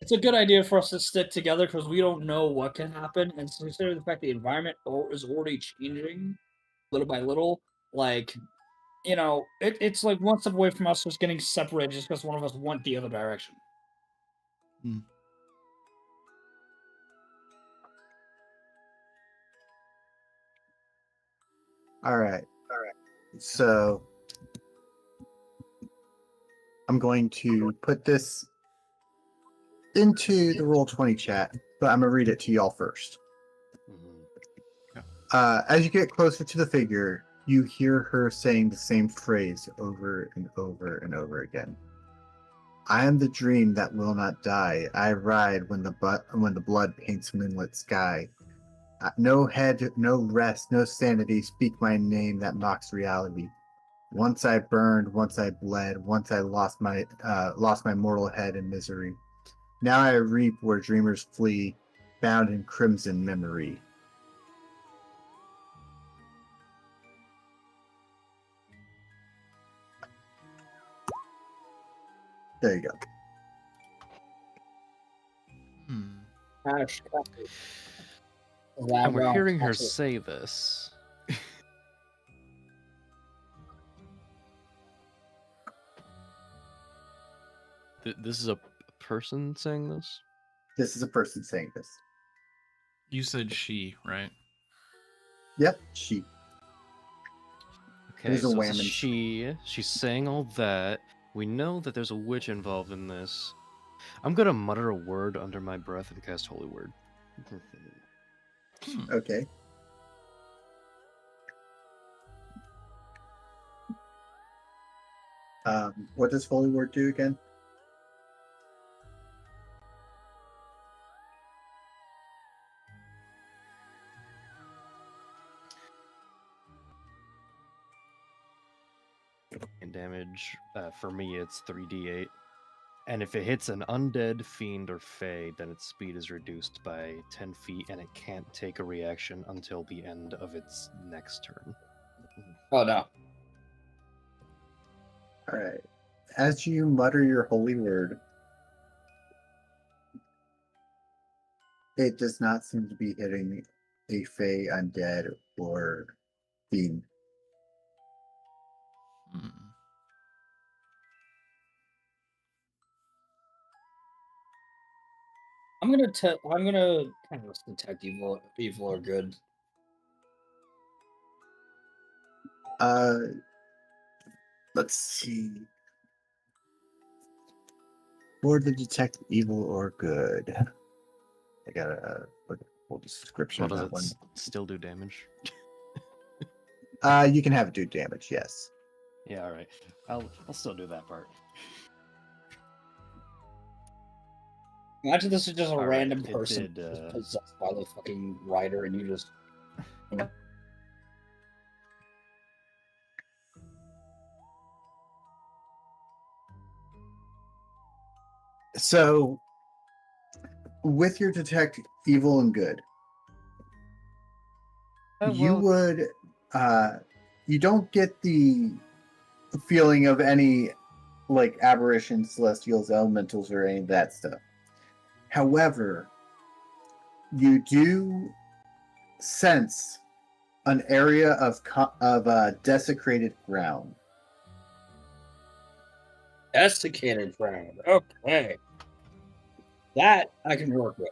It's a good idea for us to stick together because we don't know what can happen, and considering the fact the environment is already changing little by little, like you know, it's like one step away from us just getting separated just because one of us went the other direction. All right. So I'm going to put this into the Roll20 chat, but I'm gonna read it to y'all first. As you get closer to the figure, you hear her saying the same phrase over and over and over again. I am the dream that will not die. I ride when the blood paints moonlit sky. No head, no rest, no sanity. Speak my name that mocks reality. Once I burned, once I bled, once I lost my mortal head in misery. Now I reap where dreamers flee, bound in crimson memory. There you go. Ash, And we're hearing her say this. This is a person saying this? This is a person saying this. You said she, right? Yep, she. Okay, There's a so it's a whammon. she's saying all that. We know that there's a witch involved in this. I'm gonna mutter a word under my breath and cast Holy Word. Okay. What does Holy Word do again? And damage, for me, it's 3d8. And if it hits an undead, fiend, or fey, then its speed is reduced by 10 feet, and it can't take a reaction until the end of its next turn. Oh no. Alright. As you mutter your holy word, it does not seem to be hitting a fey, undead, or fiend. I'm gonna kind of detect evil or good. Let's see. For the detect evil or good. I gotta look at the full description Well, of does that it still do damage? one. You can have it do damage, yes. Yeah, alright. I'll still do that part. Imagine this is just a All right, random it person did, just possessed by the fucking writer, and you just. So, with your detect evil and good, you would, you don't get the feeling of any like aberrations, celestials, elementals, or any of that stuff. However, you do sense an area of desecrated ground. Desiccated ground. Okay. That I can work with.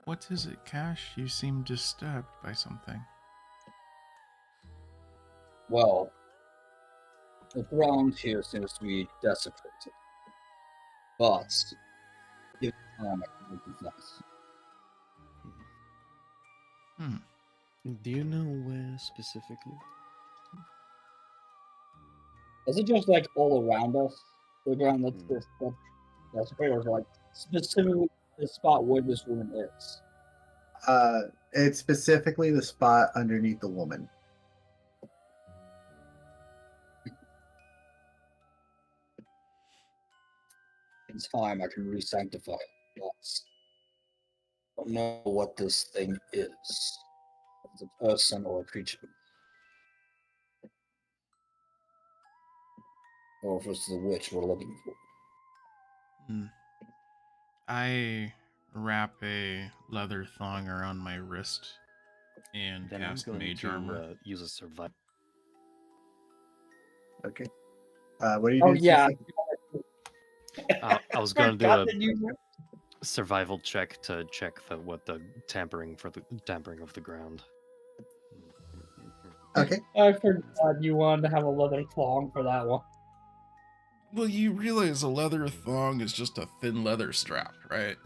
What is it, Cash? You seem disturbed by something. Well, the ground here seems to be desecrated. But if time I can possess. Do you know where specifically? Is it just like all around us? The ground that's desecrated, or is it like specifically the spot where this woman is? It's specifically the spot underneath the woman. in time, I can re-sanctify it. Yes. I don't know what this thing is. If it's a person or a creature. Or if it's the witch we're looking for. Hmm. I wrap a leather thong around my wrist and Then I'm cast going mage to armor. use a survival. Okay. What are you Oh, doing, yeah. CC? I was going to do Forgot a that you- survival check to check the tampering of the ground. Okay. I forgot you wanted to have a leather thong for that one. Well, you realize a leather thong is just a thin leather strap, right?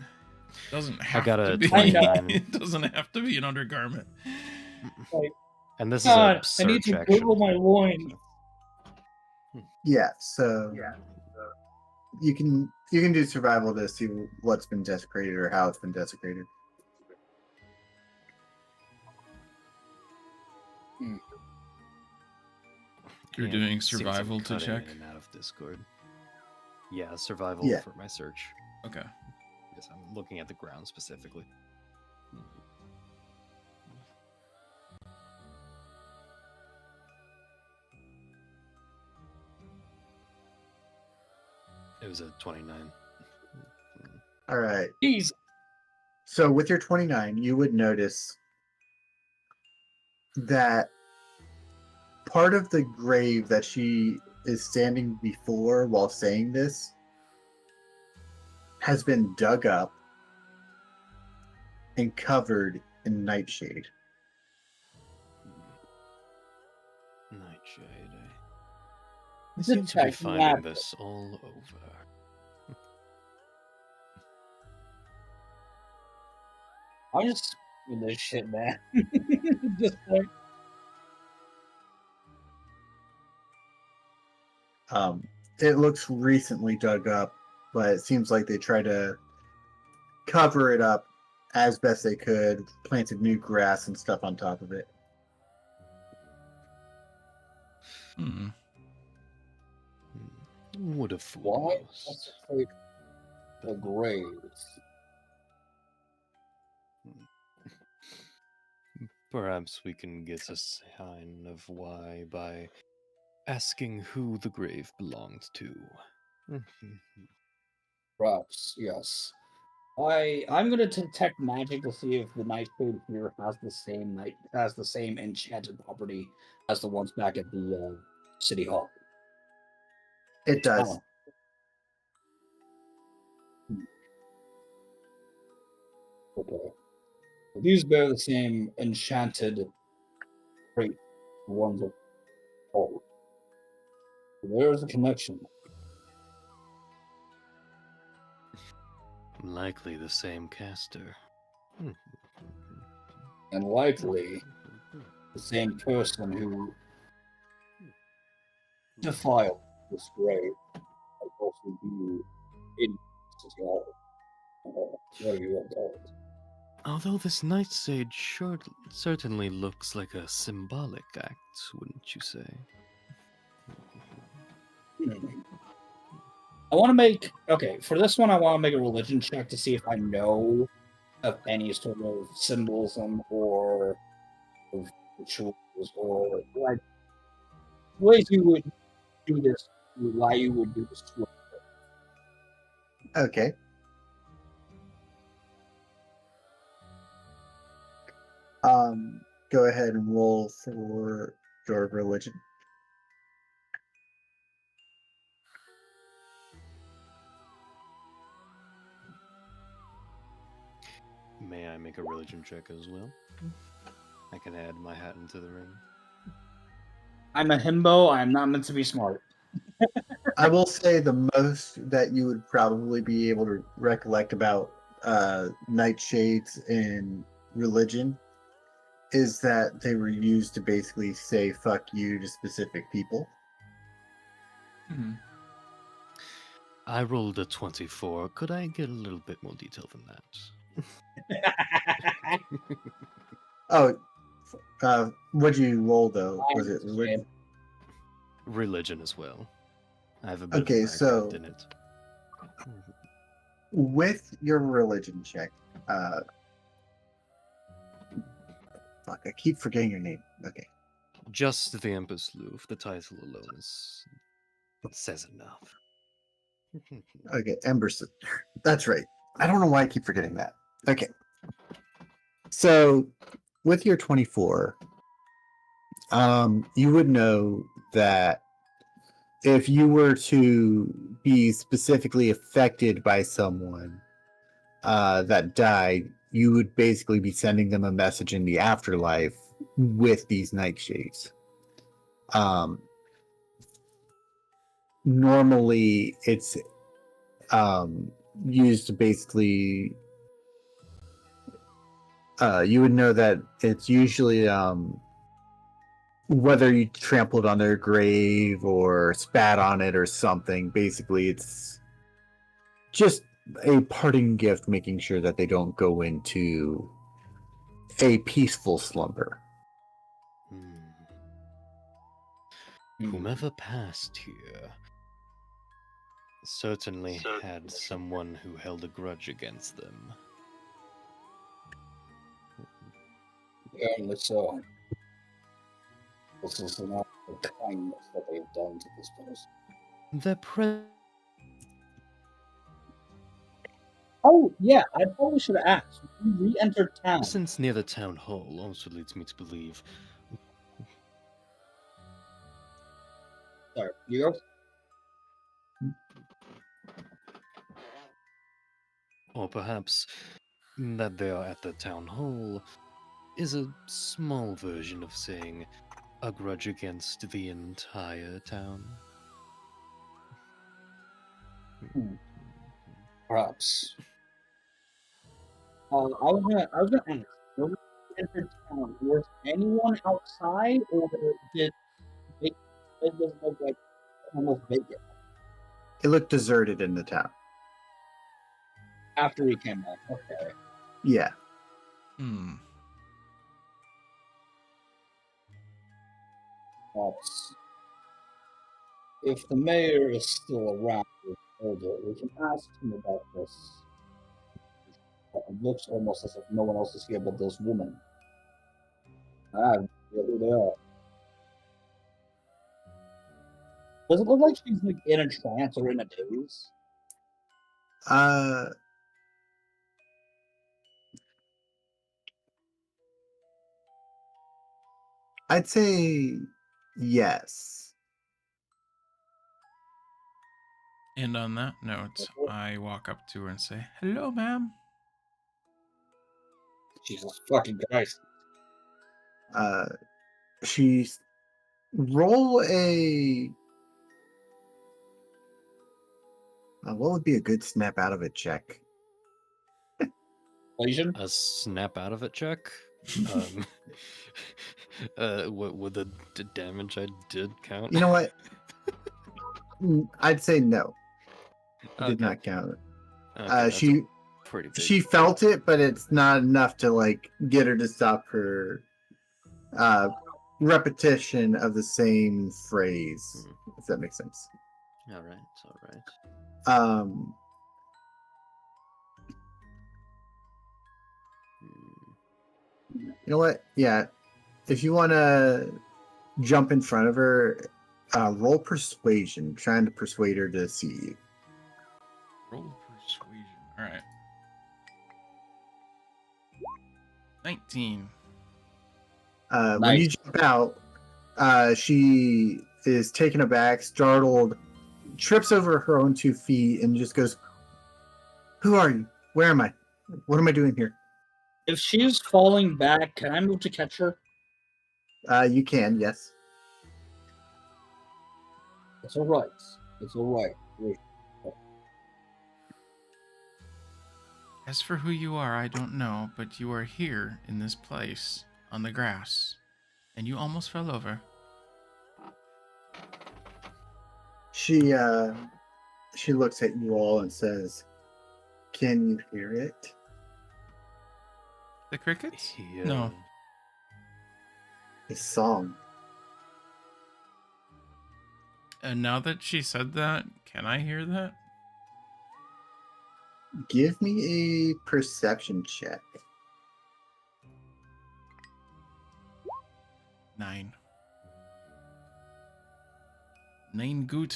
Doesn't have got to a be. 29. It doesn't have to be an undergarment. Like, And this God, is a I need search to action. wiggle my loins. Yeah. So you can do survival to see what's been desecrated or how it's been desecrated. You're Yeah, doing it seems I'm survival to cutting check? in and out of Discord. Yeah, survival Yeah. for my search. Okay. Because I'm looking at the ground specifically. It was a 29. All right. Jeez. So with your 29, you would notice that part of the grave that she is standing before while saying this has been dug up and covered in nightshade. Nightshade. I The seem to be check finding map. this all over. I'm just doing this shit, man. Just like, It looks recently dug up, but it seems like they tried to cover it up as best they could, planted new grass and stuff on top of it. Hmm. Would have why most. desecrate the graves? Perhaps we can get a sign of why by asking who the grave belonged to. Perhaps, yes. I'm gonna detect magic to see if the nightshade here has the same enchanted property as the ones back at the city hall. It does. Oh. Okay. These bear the same enchanted trait, the ones of all. There's a connection. Likely the same caster. And likely the same person who defiled this grave might also be in City Hall. Whatever you want to call it. Although this nightshade certainly looks like a symbolic act, wouldn't you say? I want to make for this one. I want to make a religion check to see if I know of any sort of symbolism or of rituals or like ways you would do this, why you would do this. Okay. Go ahead and roll for your religion. May I make a religion check as well? I can add my hat into the ring. I'm a himbo. I'm not meant to be smart. I will say the most that you would probably be able to recollect about nightshades in religion is that they were used to basically say fuck you to specific people. Hmm. I rolled a 24. Could I get a little bit more detail than that? Oh, what'd you roll though? Was it religion? Religion as well. I have a bit Okay, of a background so- in it. With your religion check, fuck, I keep forgetting your name. Okay. Just the Emperor's Louvre, the title alone says enough. Okay, Emberson. That's right. I don't know why I keep forgetting that. Okay. So, with your 24, you would know that if you were to be specifically affected by someone that died, you would basically be sending them a message in the afterlife with these nightshades. Normally, it's used to basically. You would know that it's usually whether you trampled on their grave or spat on it or something. Basically, it's just a parting gift, making sure that they don't go into a peaceful slumber. Whomever passed here certainly had someone who held a grudge against them. Apparently so. This is not the kindness that they've done to this person. Their Oh, yeah, I probably should have asked. We re-entered town. presence near the town hall also leads me to believe. Sorry, you go? Or perhaps that they are at the town hall is a small version of saying a grudge against the entire town. Perhaps. I was gonna ask. When we entered town, was anyone outside, or did it just look like almost vacant It looked deserted in the town. after we came back? Okay. Yeah. Perhaps. If the mayor is still around, we can ask him about this. It looks almost as if no one else is here but this woman. I have no idea who they are. Does it look like she's like in a trance or in a daze? I'd say yes. And on that note, I walk up to her and say, "Hello, ma'am." Jesus fucking Christ. She's roll a. What would be a good snap out of it check? Lesion? A snap out of it check? What would the damage I did count? You know what? I'd say no. It Okay. did not count. Okay, that's She pretty big. she felt it, but it's not enough to like get her to stop her repetition of the same phrase. If that makes sense. All right. You know what? Yeah. If you want to jump in front of her, roll persuasion, trying to persuade her to see you. Roll persuasion. All right. 19. When you jump out, she is taken aback, startled, trips over her own 2 feet, and just goes, "Who are you? Where am I? What am I doing here?" If she's falling back, can I move to catch her? You can, yes. It's alright. It's alright. As for who you are, I don't know, but you are here in this place on the grass, and you almost fell over. She looks at you all and says, "Can you hear it?" The crickets? Yeah. No. A song. And now that she said that, can I hear that? Give me a perception check. 9. 9 good.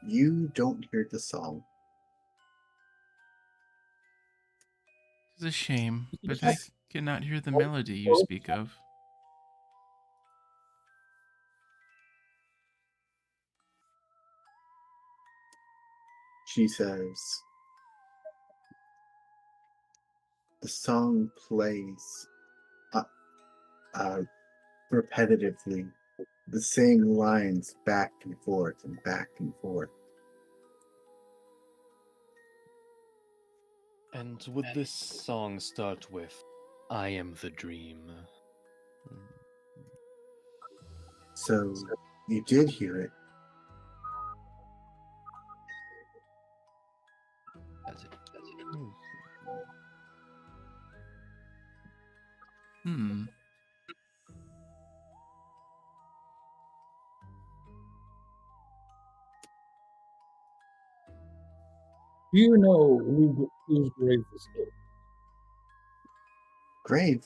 You don't hear the song. It's a shame, but I cannot hear the melody you speak of. She says, the song plays repetitively, the same lines back and forth and back and forth. And would this song start with, I am the dream? So you did hear it. That's it. Hmm. Do you know whose grave this is? Grave,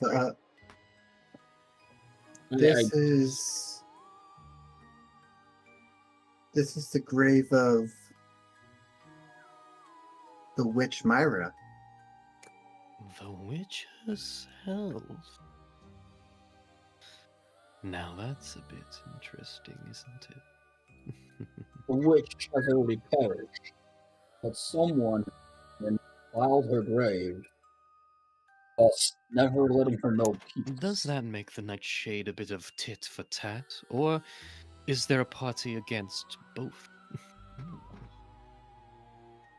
this is the grave of the witch Myrr. The witch herself. Now that's a bit interesting, isn't it? The witch has already perished, but someone defiled her grave, thus never letting her know peace. Does that make the Nightshade a bit of tit for tat, or is there a party against both?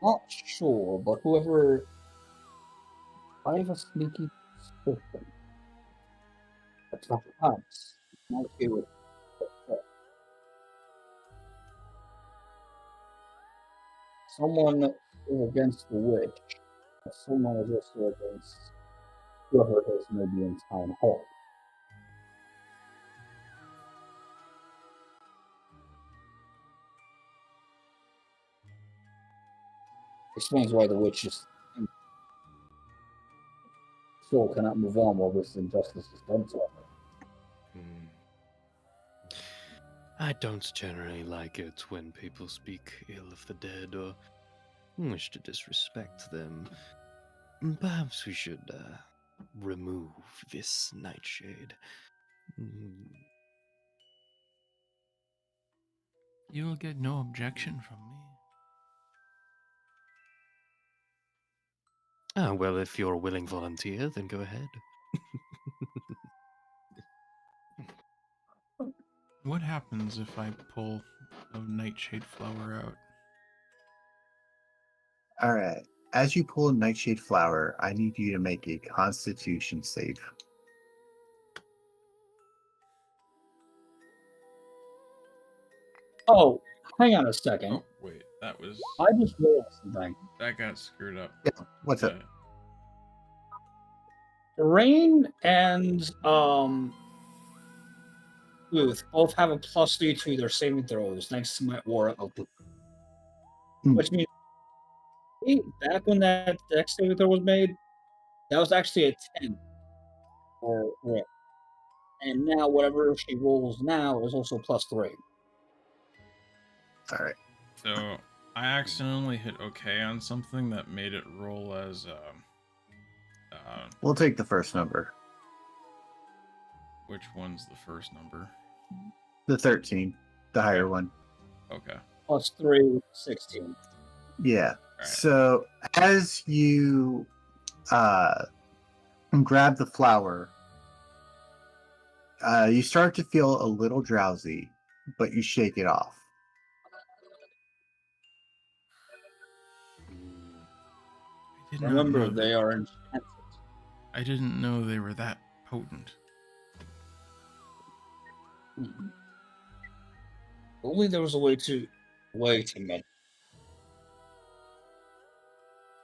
Not sure, but whoever. I have a sneaky suspicion that perhaps might be with someone is against the witch, but someone is also against whoever it is maybe in town hall. Explains why the witch is soul cannot move on while this injustice is done to her. I don't generally like it when people speak ill of the dead or wish to disrespect them. Perhaps we should remove this Nightshade. You will get no objection from me. Ah, well, if you're a willing volunteer, then go ahead. What happens if I pull a nightshade flower out? All right. As you pull a nightshade flower, I need you to make a Constitution save. Oh, hang on a second. Oh, wait, that was... I just realized something. That got screwed up. Yeah. What's up? Rein and Booth both have a +3 to their saving throws thanks to my aura output. Which means back when that dex saving throw was made, that was actually a 10 for Rick. And now whatever she rolls now is also +3. All right. So I accidentally hit OK on something that made it roll as We'll take the first number. which one's the first number? The 13, the higher one. Okay. +3, 16. Yeah. Right. So as you grab the flower, you start to feel a little drowsy, but you shake it off. Remember, they are enchanted. I didn't know they were that potent. Only there was a way to make.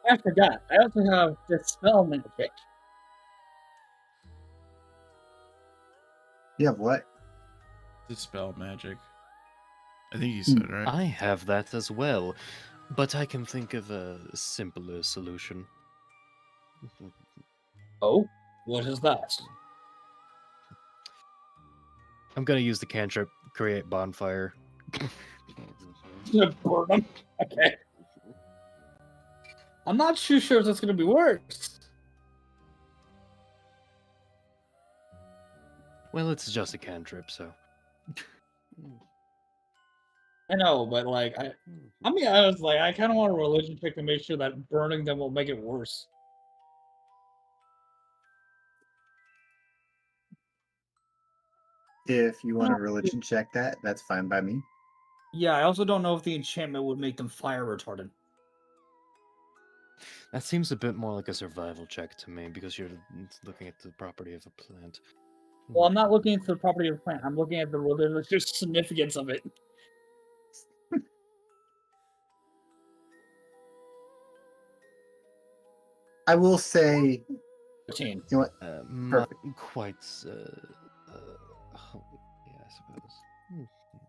I forgot. I also have dispel magic. You have what? Dispel magic. I think you said right. I have that as well, but I can think of a simpler solution. Oh, what is that? I'm gonna use the cantrip, create bonfire. Gonna burn them. Okay. I'm not too sure if that's gonna be worse. Well, it's just a cantrip, so. I know, but like, I mean, I was like, I kind of want a religion check to make sure that burning them will make it worse. If you want No. a religion check that, that's fine by me. Yeah, I also don't know if the enchantment would make them fire retardant. That seems a bit more like a survival check to me because you're looking at the property of a plant. Well, I'm not looking at the property of the plant. I'm looking at the religious significance of it. I will say, 15. you know what? Perfect. Quite. Oh, yeah, I suppose.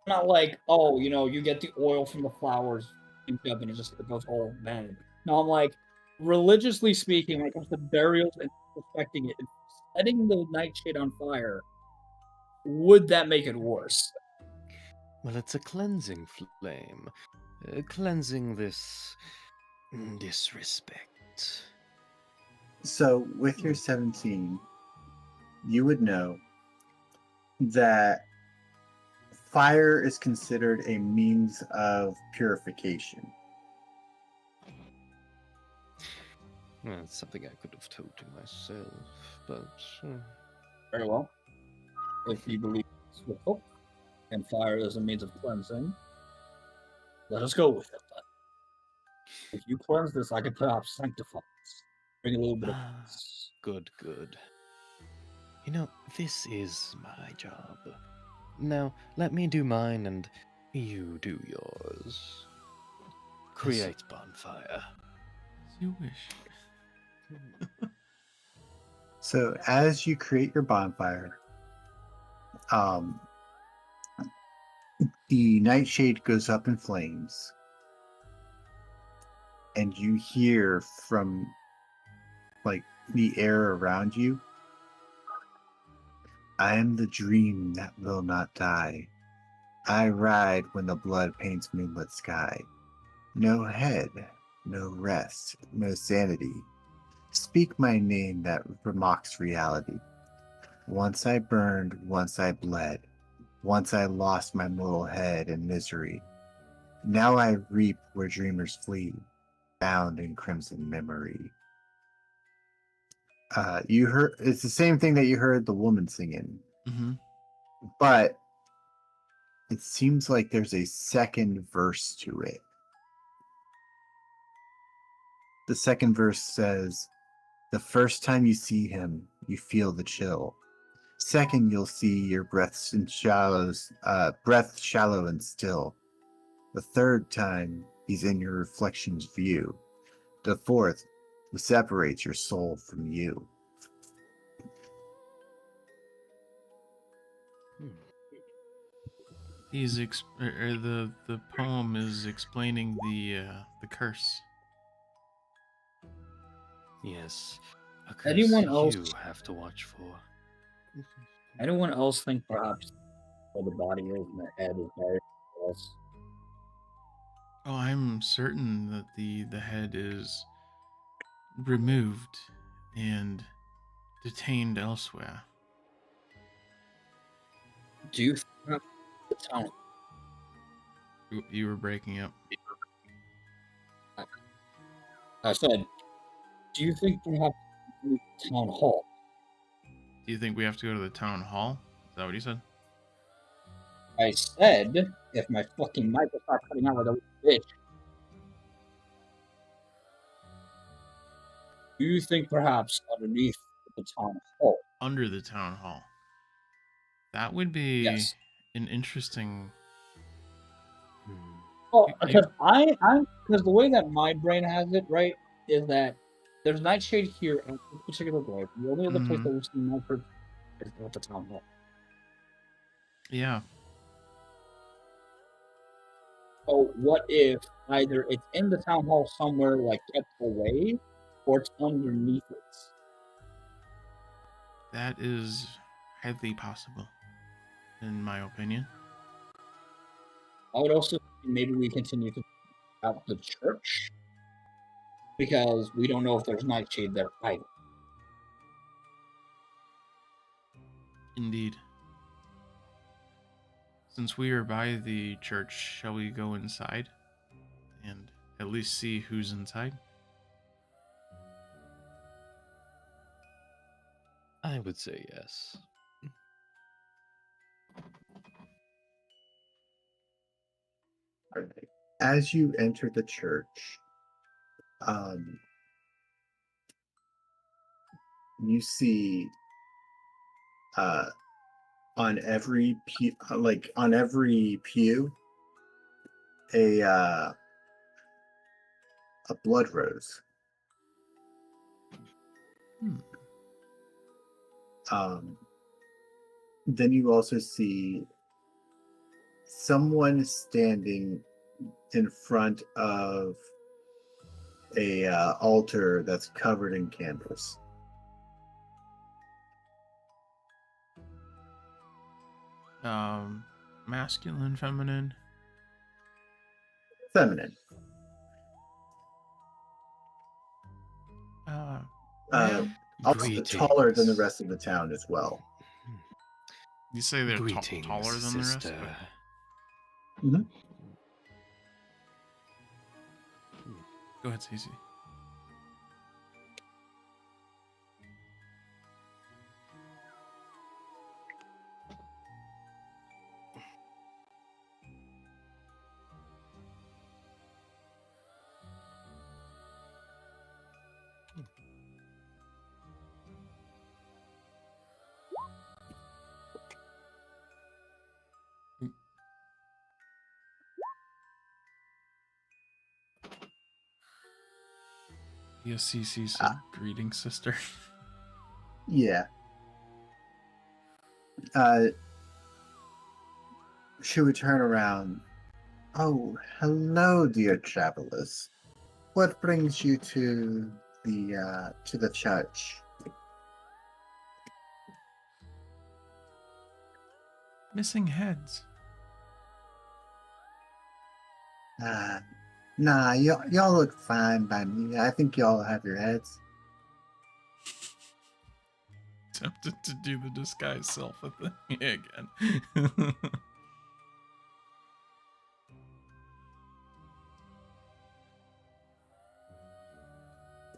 Not like, oh, you get the oil from the flowers and it just goes all bad. No, I'm like, religiously speaking, when it comes to burials and respecting it, setting the nightshade on fire, would that make it worse? Well, it's a cleansing flame, cleansing this disrespect. So with your 17, you would know that fire is considered a means of purification. Well, it's something I could have told to myself, but Very well. If you believe it's with hope and fire is a means of cleansing, let us go with it then. If you cleanse this, I could perhaps sanctify this. Bring a little bit of peace. good. You know, this is my job. Now, let me do mine and you do yours. Create bonfire. As you wish. So as you create your bonfire, the nightshade goes up in flames, and you hear from like the air around you, I am the dream that will not die. I ride when the blood paints moonlit sky. No head, no rest, no sanity. Speak my name that mocks reality. Once I burned, once I bled. Once I lost my mortal head in misery. Now I reap where dreamers flee, bound in crimson memory. You heard it's the same thing that you heard the woman singing, but it seems like there's a second verse to it. The second verse says, the first time you see him, you feel the chill. Second, you'll see your breath shallow and still. The third time, he's in your reflection's view. The fourth, he separates your soul from you. The poem is explaining the curse. Yes, a curse Anyone else? you have to watch for. Anyone else think perhaps where the body is and the head is buried? Else? Oh, I'm certain that the head is removed and detained elsewhere. Do you think the town? You were breaking up. I said, do you think perhaps the town hall? Do you think we have to go to the town hall? Is that what you said? I said, if my fucking mic will start cutting out like a bitch. Do you think perhaps underneath the town hall? Under the town hall. That would be Yes. an interesting. Oh, because because the way that my brain has it, right, is that there's nightshade here at this particular grave. The only other place that we've seen nightshade is at the town hall. Yeah. So what if either it's in the town hall somewhere, like kept away, or it's underneath it? That is highly possible, in my opinion. I would also maybe we continue to out the church because we don't know if there's nightshade there either. Indeed. Since we are by the church, shall we go inside and at least see who's inside? I would say yes. Alright. As you enter the church, you see on every pew, a blood rose. Then you also see someone standing in front of a altar that's covered in candles. Masculine, feminine? Feminine. Ma'am? Also taller than the rest of the town as well. You say they're Greetings, taller than the rest? sister. Mm-hmm. Go ahead, Cece. Yes, Cece said, greetings, sister. Yeah. She would turn around. Oh, hello, dear travelers. What brings you to the church? Missing heads. Nah, y'all look fine by me. I think y'all have your heads. Tempted to do the disguise self thing again.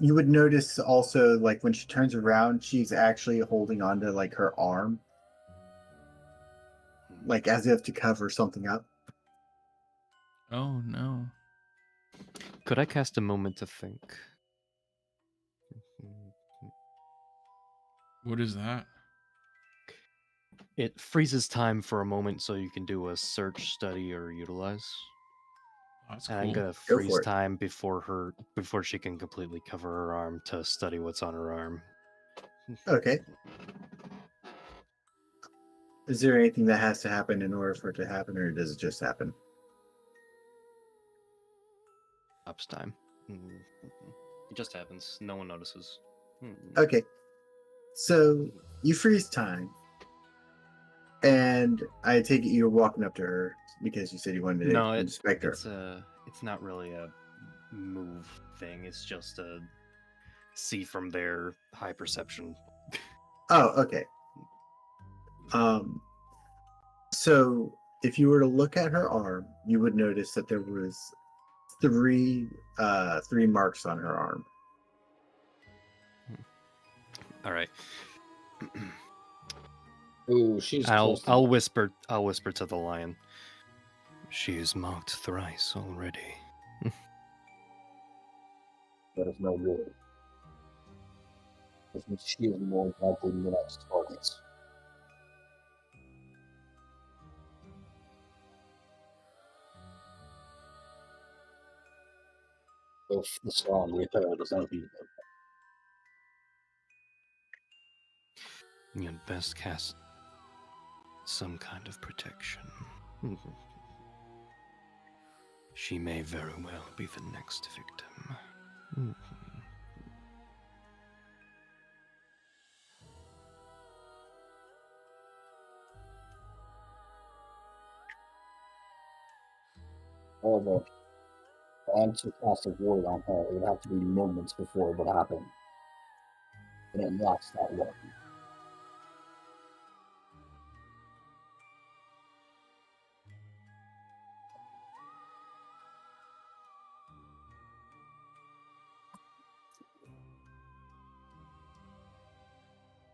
You would notice also, like, when she turns around, she's actually holding onto, like, her arm. Like, as if to cover something up. Oh, no. Could I cast a moment to think? What is that? It freezes time for a moment so you can do a search, study, or utilize. That's And cool. I'm gonna Go freeze for it. time before she can completely cover her arm to study what's on her arm. Okay. Is there anything that has to happen in order for it to happen, or does it just happen? Ups time. It just happens. No one notices. Okay. So you freeze time, and I take it you're walking up to her because you said you wanted to inspect her. It's not really a move thing. It's just a see from their high perception. Oh, okay. So if you were to look at her arm, you would notice that there was three marks on her arm. All right. Ooh, she's close. I'll whisper to the lion. She is marked thrice already. That is no good. This means she is more likely than the next targets. Both the song we heard is uneven. You'd best cast some kind of protection. She may very well be the next victim. Mhm. However, I'm to cast a ward on her, it would have to be moments before it would happen. And it lasts that long.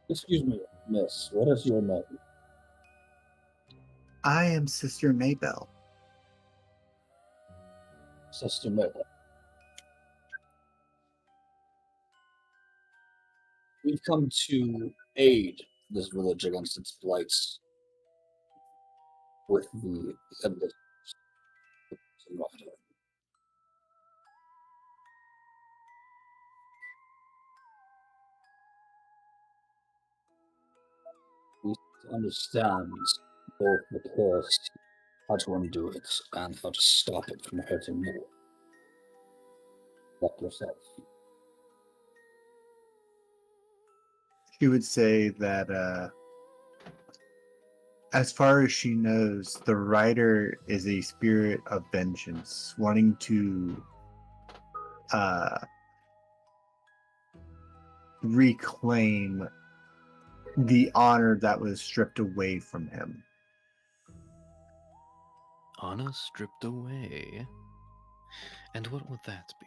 Excuse me, miss, what is your name? I am Sister Maybell. Sister Myrr. We've come to aid this village against its blights with the evidence. We understand both the curse, how to undo it, and how to stop it from hurting more. Like yourself. She would say that as far as she knows, the writer is a spirit of vengeance, wanting to reclaim the honor that was stripped away from him. Honor stripped away? And what would that be?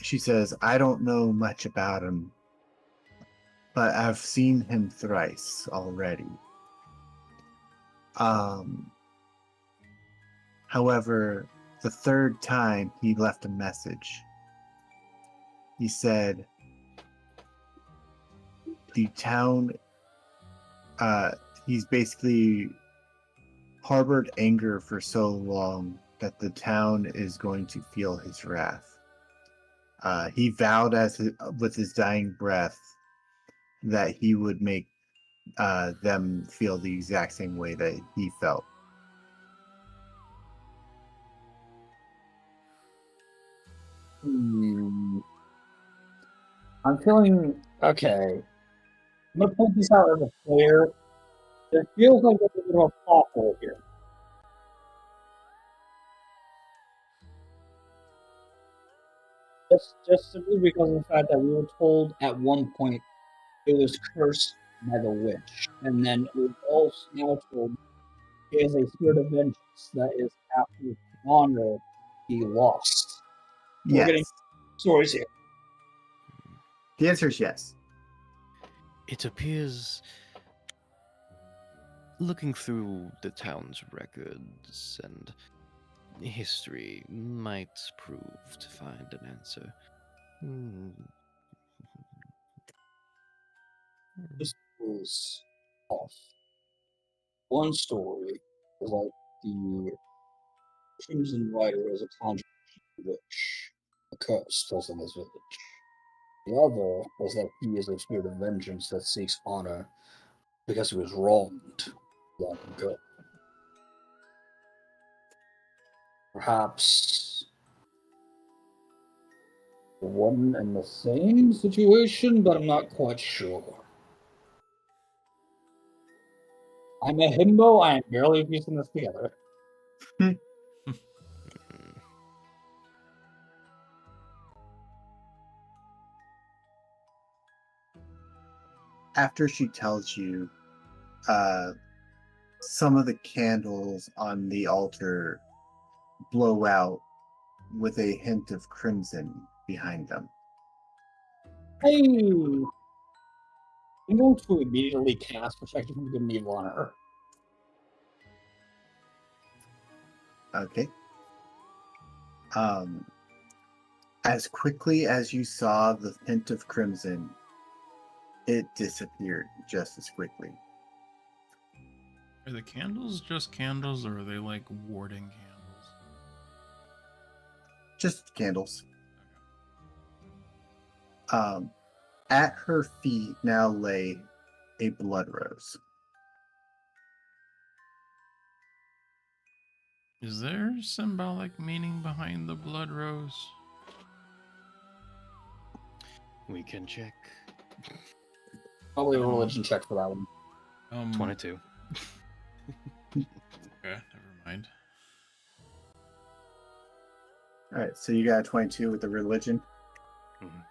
She says, I don't know much about him, but I've seen him thrice already. However, the third time he left a message. He said, the town, he's basically harbored anger for so long that the town is going to feel his wrath. He vowed with his dying breath that he would make them feel the exact same way that he felt. I'm feeling okay. I'm gonna point this out as a player. It feels like there's a bit of a plot hole here. Just simply because of the fact that we were told at one point it was cursed by the witch, and then it was also now told it is a spirit of vengeance that is after honor be lost. We're getting Yes. stories here. The answer is yes. It appears, looking through the town's records and history might prove to find an answer. This was off. One story is like the Crimson Rider is a conjurer witch, a curse does in this village. The other is that he is a spirit of vengeance that seeks honor because he was wronged long ago. Perhaps one and the same situation, but I'm not quite sure. I'm a himbo, I am barely piecing this together. After she tells you, some of the candles on the altar blow out with a hint of crimson behind them. Hey! I'm going to immediately cast Protective from Good and Evil on her. Okay. As quickly as you saw the hint of crimson, it disappeared just as quickly. Are the candles just candles, or are they like warding candles? Just candles. At her feet now lay a blood rose. Is there symbolic meaning behind the blood rose? We can check. Probably a religion check for that one. 22. Okay, never mind. All right, so you got a 22 with the religion. Mhm.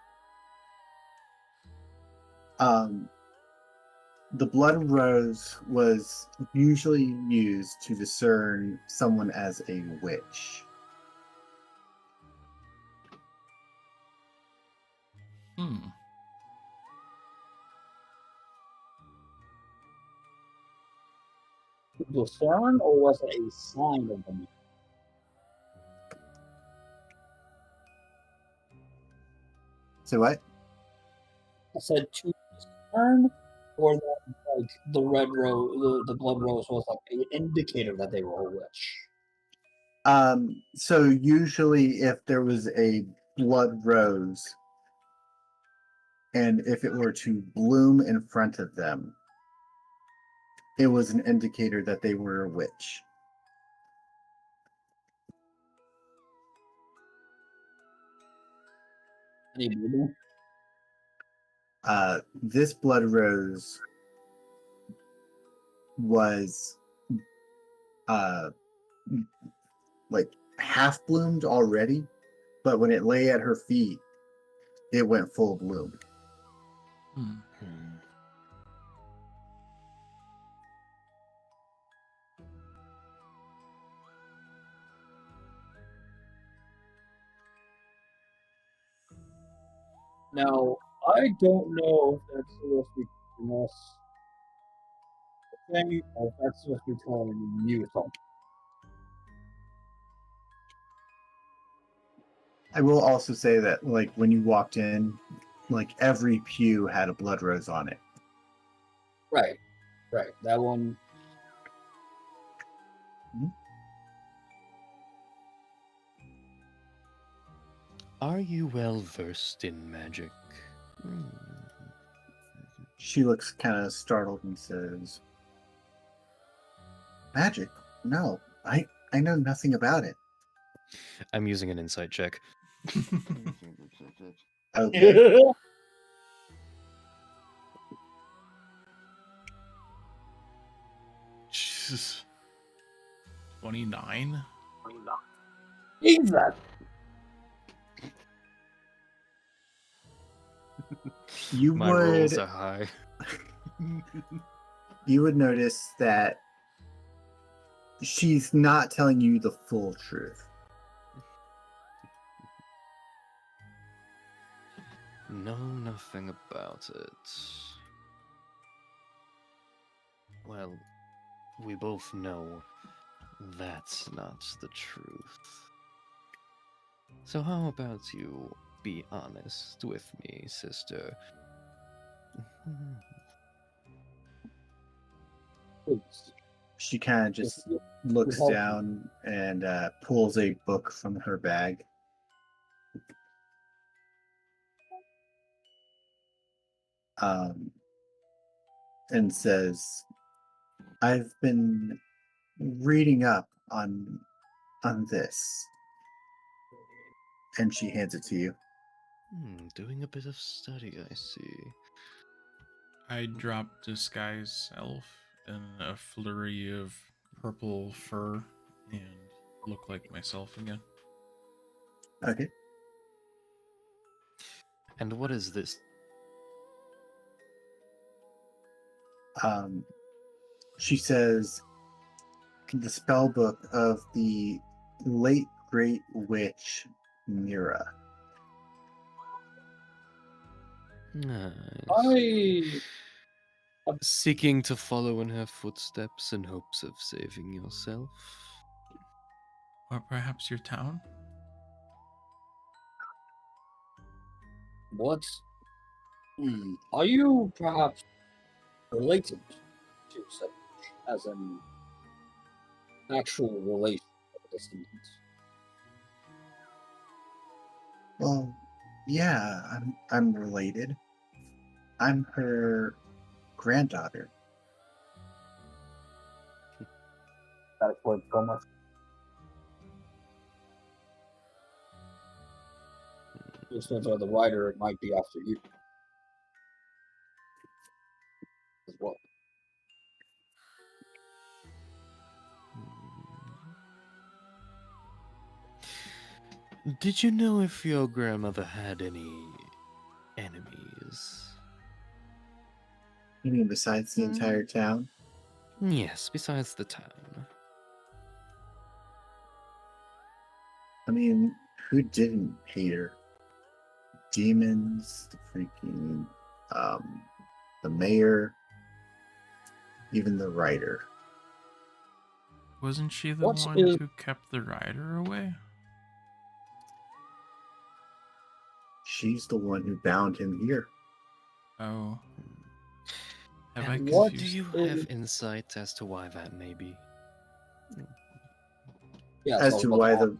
The blood rose was usually used to discern someone as a witch. Discern, or was it a sign of them? So what? I said to discern, or that like the red rose, the blood rose was like an indicator that they were a witch. So usually if there was a blood rose and if it were to bloom in front of them, it was an indicator that they were a witch. Any blue? This blood rose was like half bloomed already, but when it lay at her feet, it went full bloom. Now, I don't know if that's supposed to be telling us a thing, or if that's supposed to be telling you something. I will also say that, like, when you walked in, like, every pew had a blood rose on it. Right. That one. Are you well versed in magic? She looks kind of startled and says, "Magic? No, I know nothing about it." I'm using an insight check. Okay. Jesus. 29? Jesus. You My rolls would are high. you would notice that she's not telling you the full truth. Know nothing about it. Well, we both know that's not the truth. So how about you be honest with me, sister? Please. She kind of just looks help down and pulls a book from her bag. And says, "I've been reading up on this." And she hands it to you. Doing a bit of study, I see. I drop Disguise Elf in a flurry of purple fur and look like myself again. Okay. And what is this? She says, "The spell book of the late great witch Myrr." I Seeking to follow in her footsteps in hopes of saving yourself? Or perhaps your town? what? Are you perhaps related to such as an actual relation of a distance? Well, yeah, I'm related. I'm her granddaughter. That explains so much. Instead of the writer, it might be after you as well. Did you know if your grandmother had any enemies? You mean besides the entire town? Yes, besides the town. I mean, who didn't hate her? Demons, the freaking, the mayor, even the writer. Wasn't she the What one is- who kept the rider away? She's the one who bound him here. Oh. Have I And What confused? do you is- have insight as to why that may be? Yeah, As so to about why that.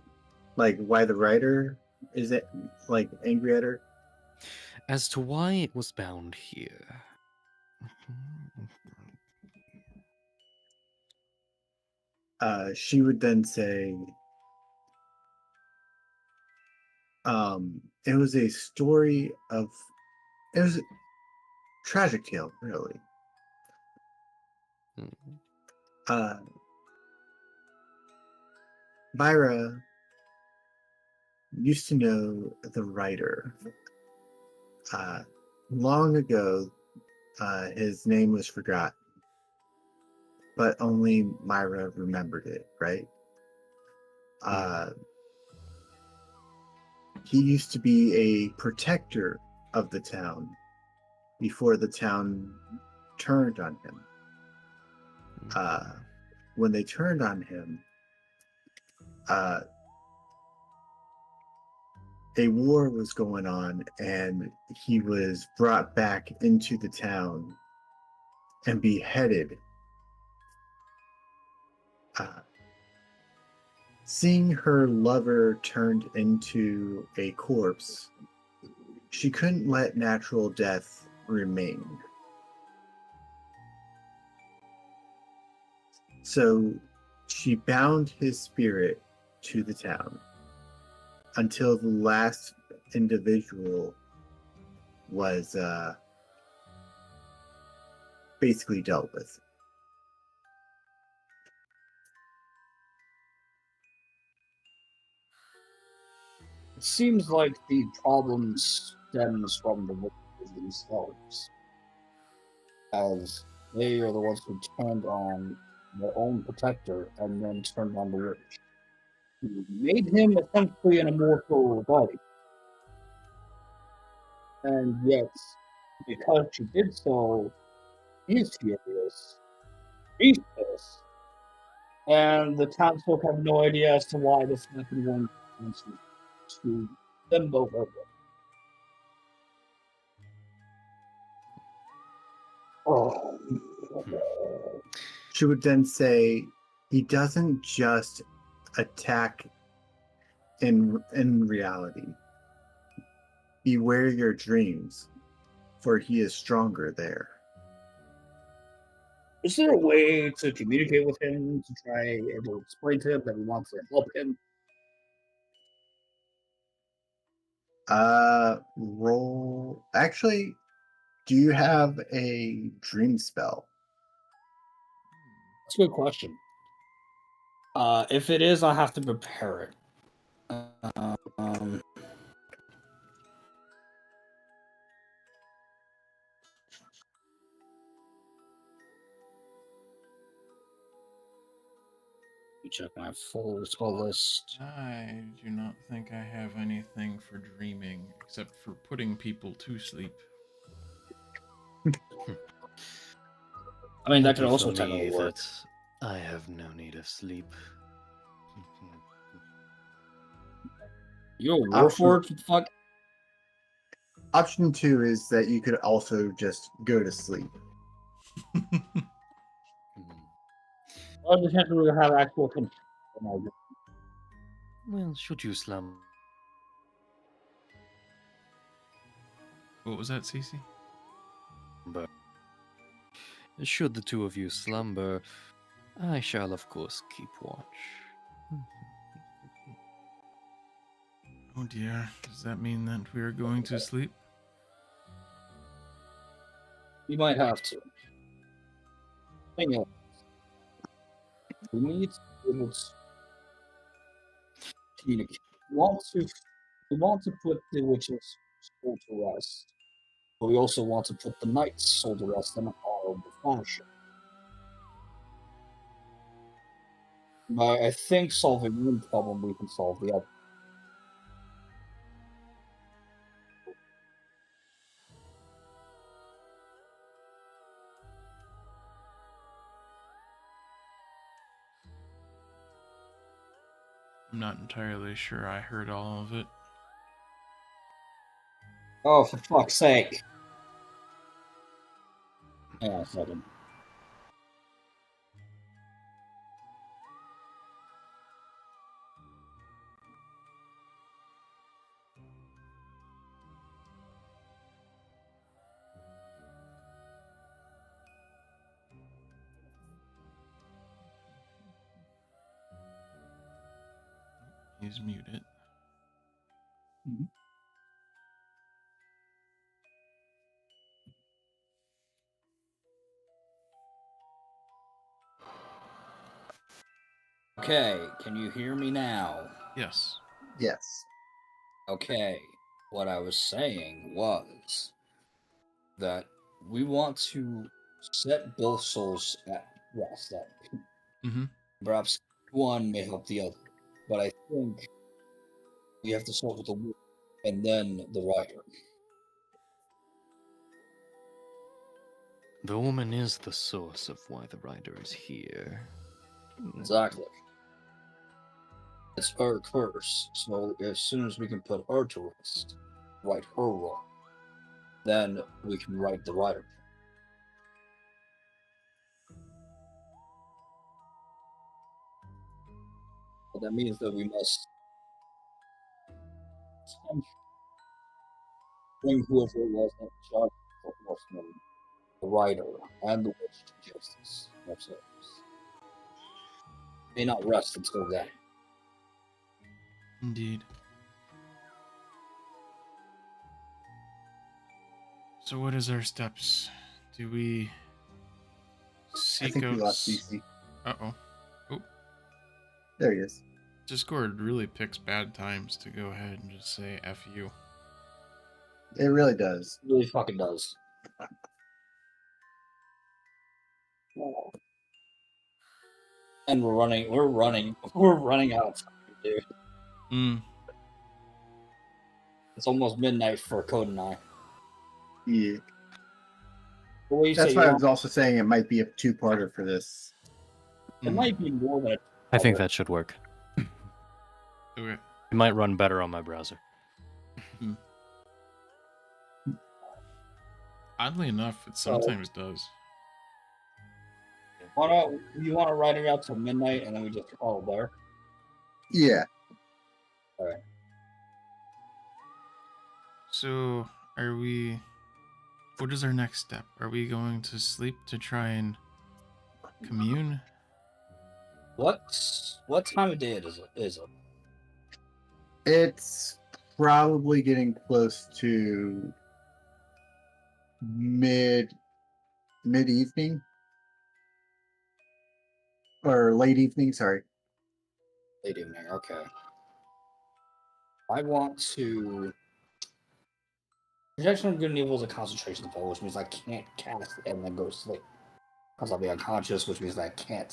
why the writer is it like angry at her? As to why it was bound here. She would then say, it was a story of, it was a tragic tale, really. Myra used to know the writer. Long ago, his name was forgotten, but only Myra remembered it, right? He used to be a protector of the town before the town turned on him. When they turned on him, a war was going on, and he was brought back into the town and beheaded. Seeing her lover turned into a corpse, she couldn't let natural death remain. So she bound his spirit to the town until the last individual was basically dealt with. It seems like the problem stems from the victims themselves, as they are the ones who turned on their own protector and then turned on the witch, who made him essentially an immortal body. And yet, because she did so, he's furious, he's pissed, and the townsfolk have no idea as to why this happened when to them both over. Oh. She would then say, he doesn't just attack in reality. Beware your dreams, for he is stronger there. Is there a way to communicate with him to try and explain to him that we want to help him? Roll. Actually, do you have a dream spell? That's a good question. If it is, I'll have to prepare it. Let me check my full spell list. I do not think I have anything for dreaming except for putting people to sleep. I mean, that could Lucky also for technically me work. that I have no need of sleep. You're a warforged? What the fuck? Option 2 is that you could also just go to sleep. Well, just have to have actual control. Well, should you slumber? What was that, Cece? Should the two of you slumber, I shall of course keep watch. Oh dear, does that mean that we are going to sleep? We might have to. Hang on. We need to be able to communicate. We want to put the witch's soul to rest, but we also want to put the knight's soul to rest in a honorable fashion. By I think solving one problem, we can solve the other. I'm not entirely sure I heard all of it. Oh, for fuck's sake! Hang on a second. He's muted. Okay, can you hear me now? Yes. Yes. Okay, what I was saying was that we want to set both souls at rest. At peace. Mm-hmm. Perhaps one may help the other, but I think we have to start with the woman and then the rider. The woman is the source of why the rider is here. Exactly. It's her curse, so as soon as we can put her to rest, right her wrong, then we can right the rider. But that means that we must bring whoever it was that charged for horsemen, the rider, and the witch to justice themselves. May not rest until then. Indeed. So what is our steps? Do we I seek think we out... lost CC. Uh-oh. There he is. Discord really picks bad times to go ahead and just say F you. It really does. It really fucking does. And we're running out of time, dude. Mm. It's almost midnight for Code and I. Yeah. What do you That's say? why I was also saying it might be a two-parter for this. It might be more than a I think that should work. Okay. It might run better on my browser. Oddly enough, it sometimes does. Why don't you want to ride it out till midnight and then we just call it there? Yeah. Alright. So, are we... What is our next step? Are we going to sleep to try and commune? What time of day is it? It's probably getting close to mid-evening. Or late evening, sorry. Late evening, okay. I want to... Projection of good and evil is a concentration spell, which means I can't cast and then go to sleep. Because I'll be unconscious, which means that I can't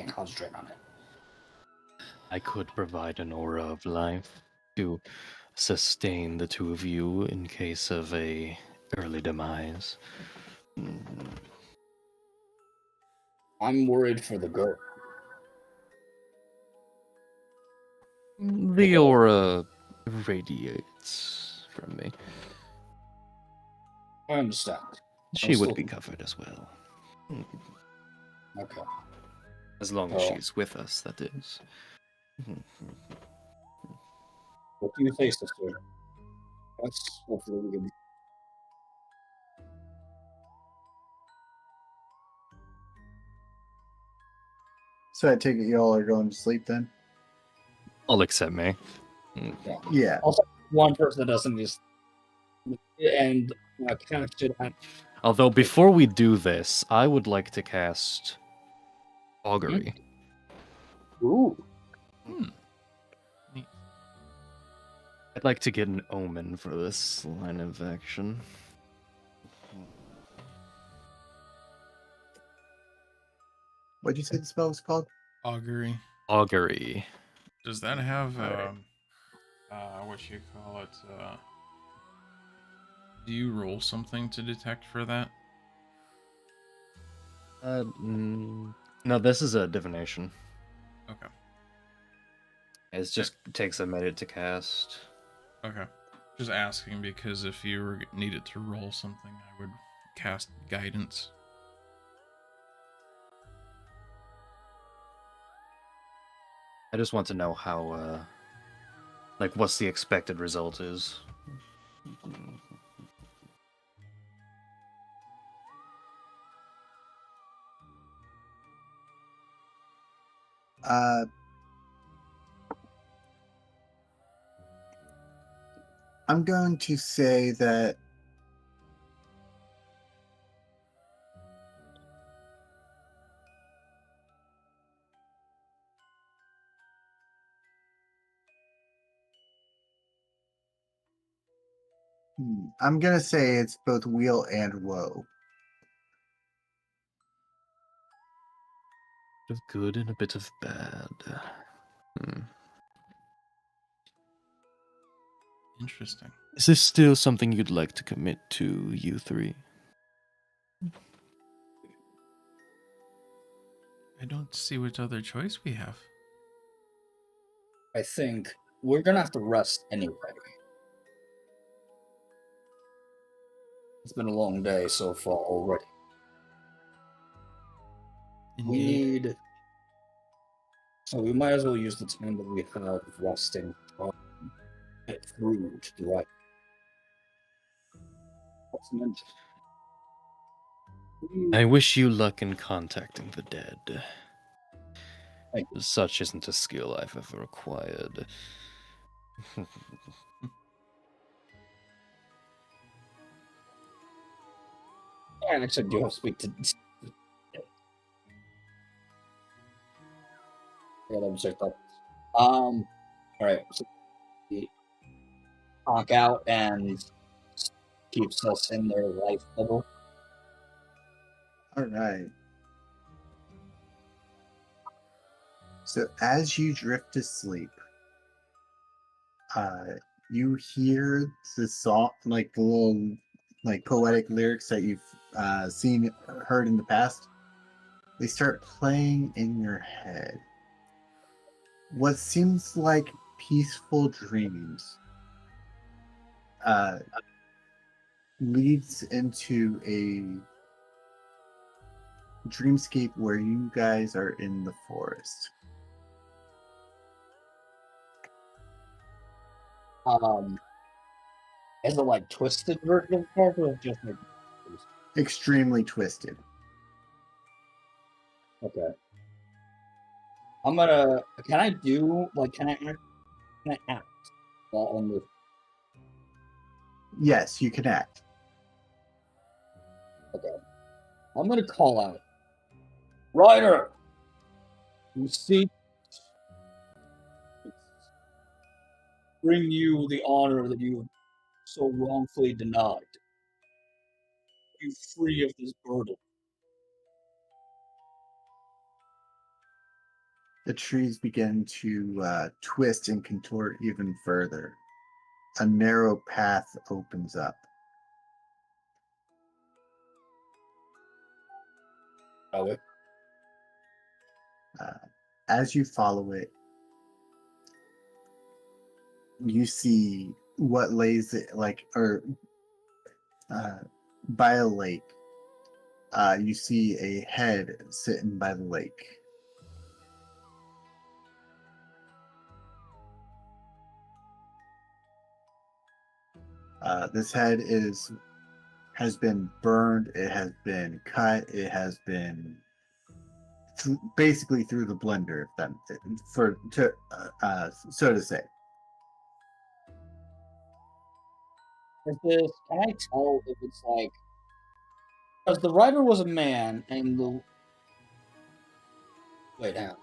concentrate on it. I could provide an aura of life to sustain the two of you in case of a early demise. I'm worried for the girl. The aura radiates from me. I understand. She would be covered as well. Okay. As long as she's with us, that is. What do you say, sister? Let's hopefully we can... So I take it y'all are going to sleep then? I'll accept May. Yeah. Also, one person that doesn't just and cast it at Although before we do this, I would like to cast augury. ooh. Hmm. Neat. I'd like to get an omen for this line of action. What'd you say the spell was called? Augury. Augury. Does that have Alright. what you call it? Do you roll something to detect for that? No, this is a divination. Okay. It just takes a minute to cast. Okay. Just asking because if you were needed to roll something, I would cast guidance. I just want to know how, like, what's the expected result is. I'm going to say that I'm gonna say it's both weal and woe. A bit of good and a bit of bad. Interesting. Is this still something you'd like to commit to, you three? I don't see what other choice we have. I think we're gonna have to rest anyway. It's been a long day so far already. We Indeed. need, so we might as well use the time that we have resting to get through to the right. What's meant? I wish you luck in contacting the dead. Thank Such isn't a skill I've ever acquired. I actually do have to speak to. Yeah, let me check that. All right. So we knock out and keeps us in their life bubble. All right. So as you drift to sleep, you hear the song, like the little, like poetic lyrics that you've heard in the past. They start playing in your head. What seems like peaceful dreams leads into a dreamscape where you guys are in the forest. Is it like twisted version of character or just like Extremely twisted. okay? I'm gonna. Can I do like? Can I act? Can I act while on the? Yes, you can act. Okay. I'm gonna call out. Ryder, you see, bring you the honor that you so wrongfully denied. You free of this burden. The trees begin to twist and contort even further. A narrow path opens up. Oh, As you follow it, you see what lays it like, or by a lake. You see a head sitting by the lake. This head has been burned. It has been cut. It has been basically through the blender, so to say. Is this? Can I tell if it's like? Because the writer was a man, and the wait, hang on.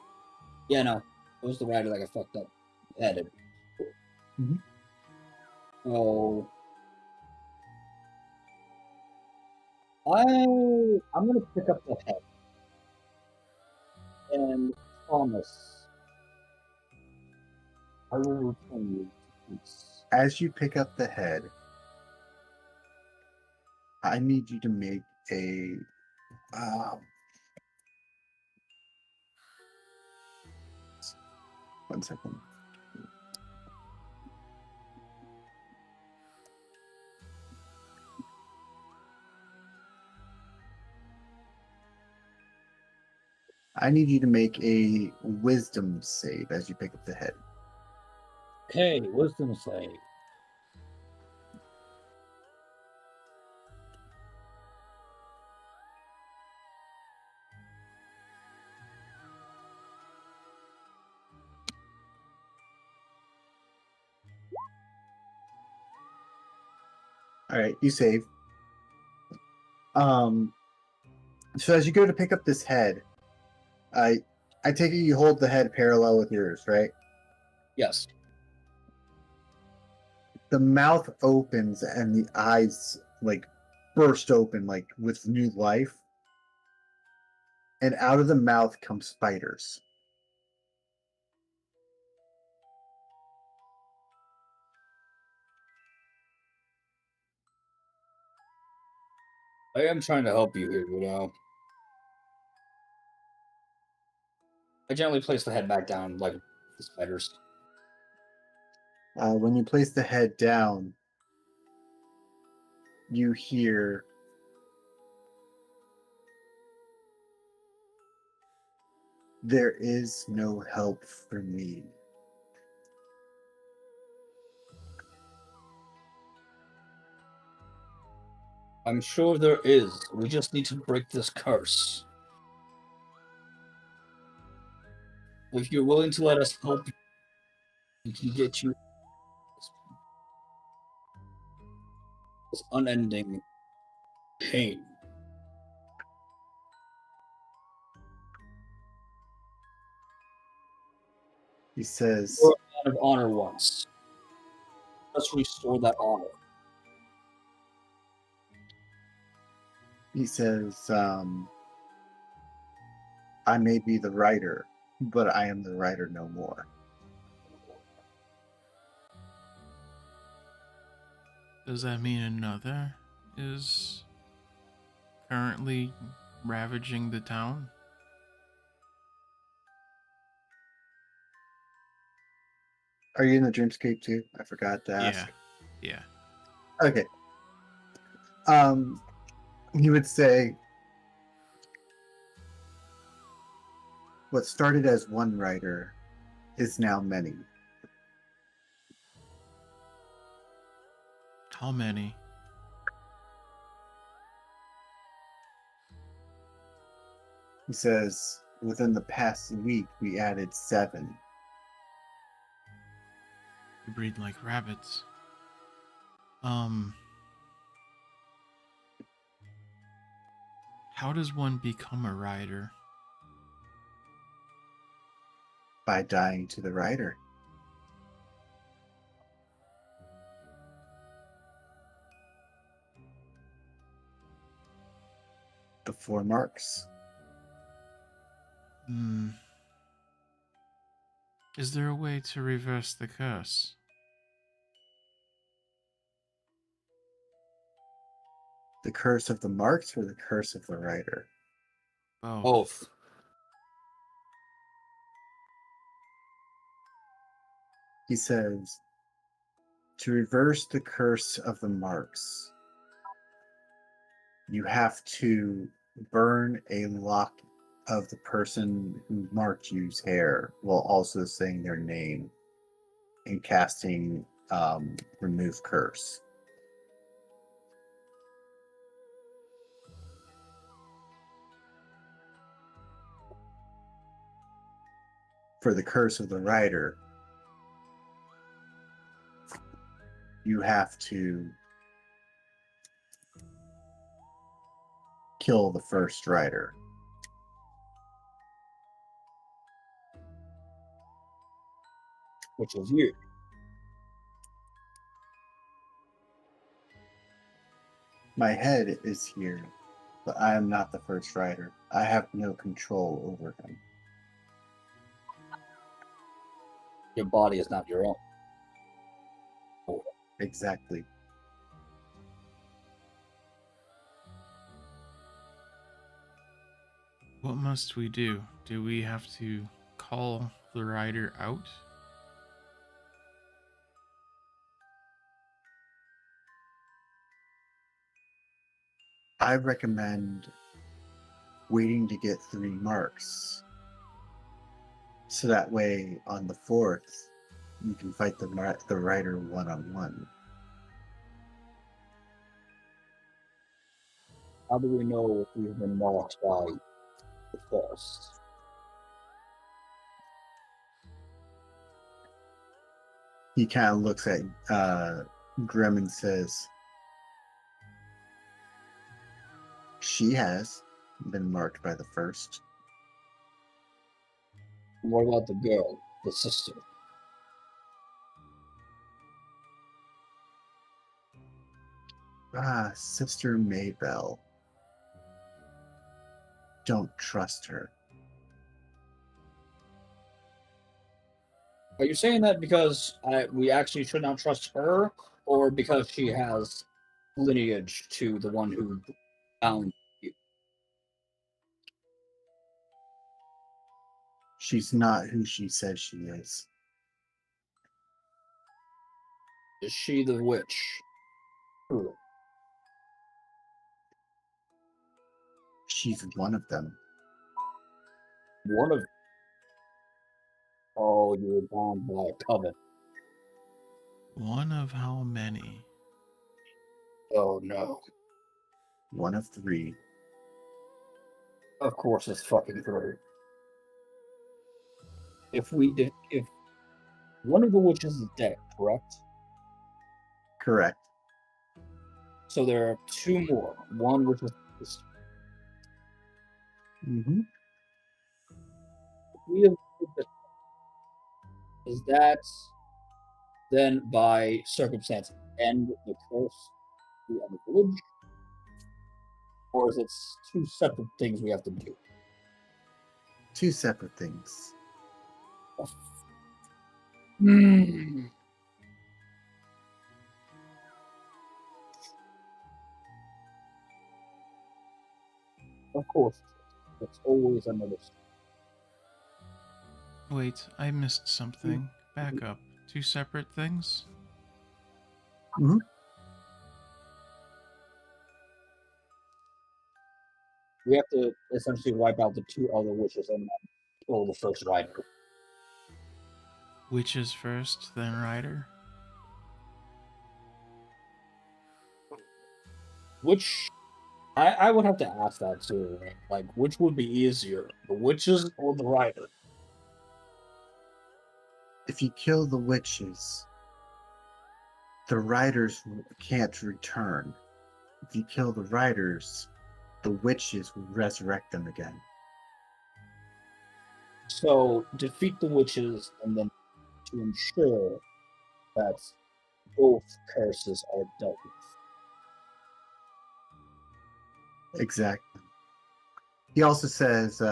Yeah, no, it was the writer that got fucked up, headed. Mhm. So I'm gonna pick up the head and promise I will return you to peace. As you pick up the head, I need you to make a. Um, 1 second. I need you to make a wisdom save as you pick up the head. Okay, wisdom save. All right, you save. So as you go to pick up this head, I take it you hold the head parallel with yours, right? Yes. The mouth opens and the eyes like burst open like with new life. And out of the mouth come spiders. I am trying to help you here, you know. I gently place the head back down like the spiders. When you place the head down, you hear there is no help for me. I'm sure there is. We just need to break this curse. If you're willing to let us help you, we can get you this unending pain. He says, You're a man of honor once. Let's restore that honor. he says, I may be the writer, but I am the writer no more. Does that mean another is currently ravaging the town? Are you in the dreamscape too? I forgot to ask. Yeah. Okay. He would say, what started as one writer is now many. How many? He says, within the past week, we added 7. We breed like rabbits. How does one become a rider? By dying to the writer. The 4 marks. Is there a way to reverse the curse? The curse of the marks or the curse of the writer? Both. He says, to reverse the curse of the marks, you have to burn a lock of the person who marked you's hair while also saying their name and casting remove curse. For the curse of the writer, you have to kill the first rider. Which is you. My head is here, but I am not the first rider. I have no control over him. Your body is not your own. Exactly. What must we do? Do we have to call the rider out? I recommend waiting to get 3 marks. So that way, on the 4th, you can fight the rider one-on-one. How do we know if we've been marked by the first? He kind of looks at Grim and says, she has been marked by the first. What about the girl, the sister? Sister Maybell. Don't trust her. Are you saying that because we actually should not trust her, or because she has lineage to the one who bound you? She's not who she says she is. Is she the witch? Who? She's one of them. One of. Oh, you were bound by a coven. One of how many? Oh no. One of 3. Of course it's fucking true. If one of the witches is dead, correct? Correct. So there are 2 more. One which is Mm-hmm. is that then by circumstance end the curse on the village? Or is it 2 separate things we have to do? 2 separate things. Of course. It's always another. Wait, I missed something. Back up. 2 separate things? Mm-hmm. We have to essentially wipe out the 2 other witches and then kill the first rider. Witches first, then rider? Which I would have to ask that too. Like, which would be easier, the witches or the rider? If you kill the witches, the riders can't return. If you kill the riders, the witches will resurrect them again. So defeat the witches, and then to ensure that both curses are dealt with. Exactly. He also says,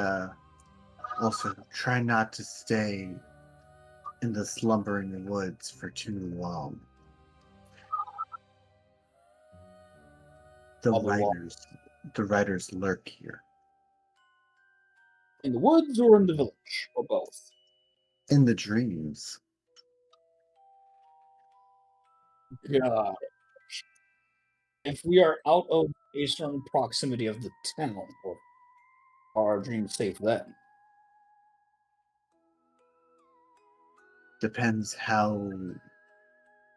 also try not to stay in the slumbering woods for too long. The riders lurk here. In the woods or in the village, or both? In the dreams. God. If we are out of a certain proximity of the town, or are our dreams safe then? Depends how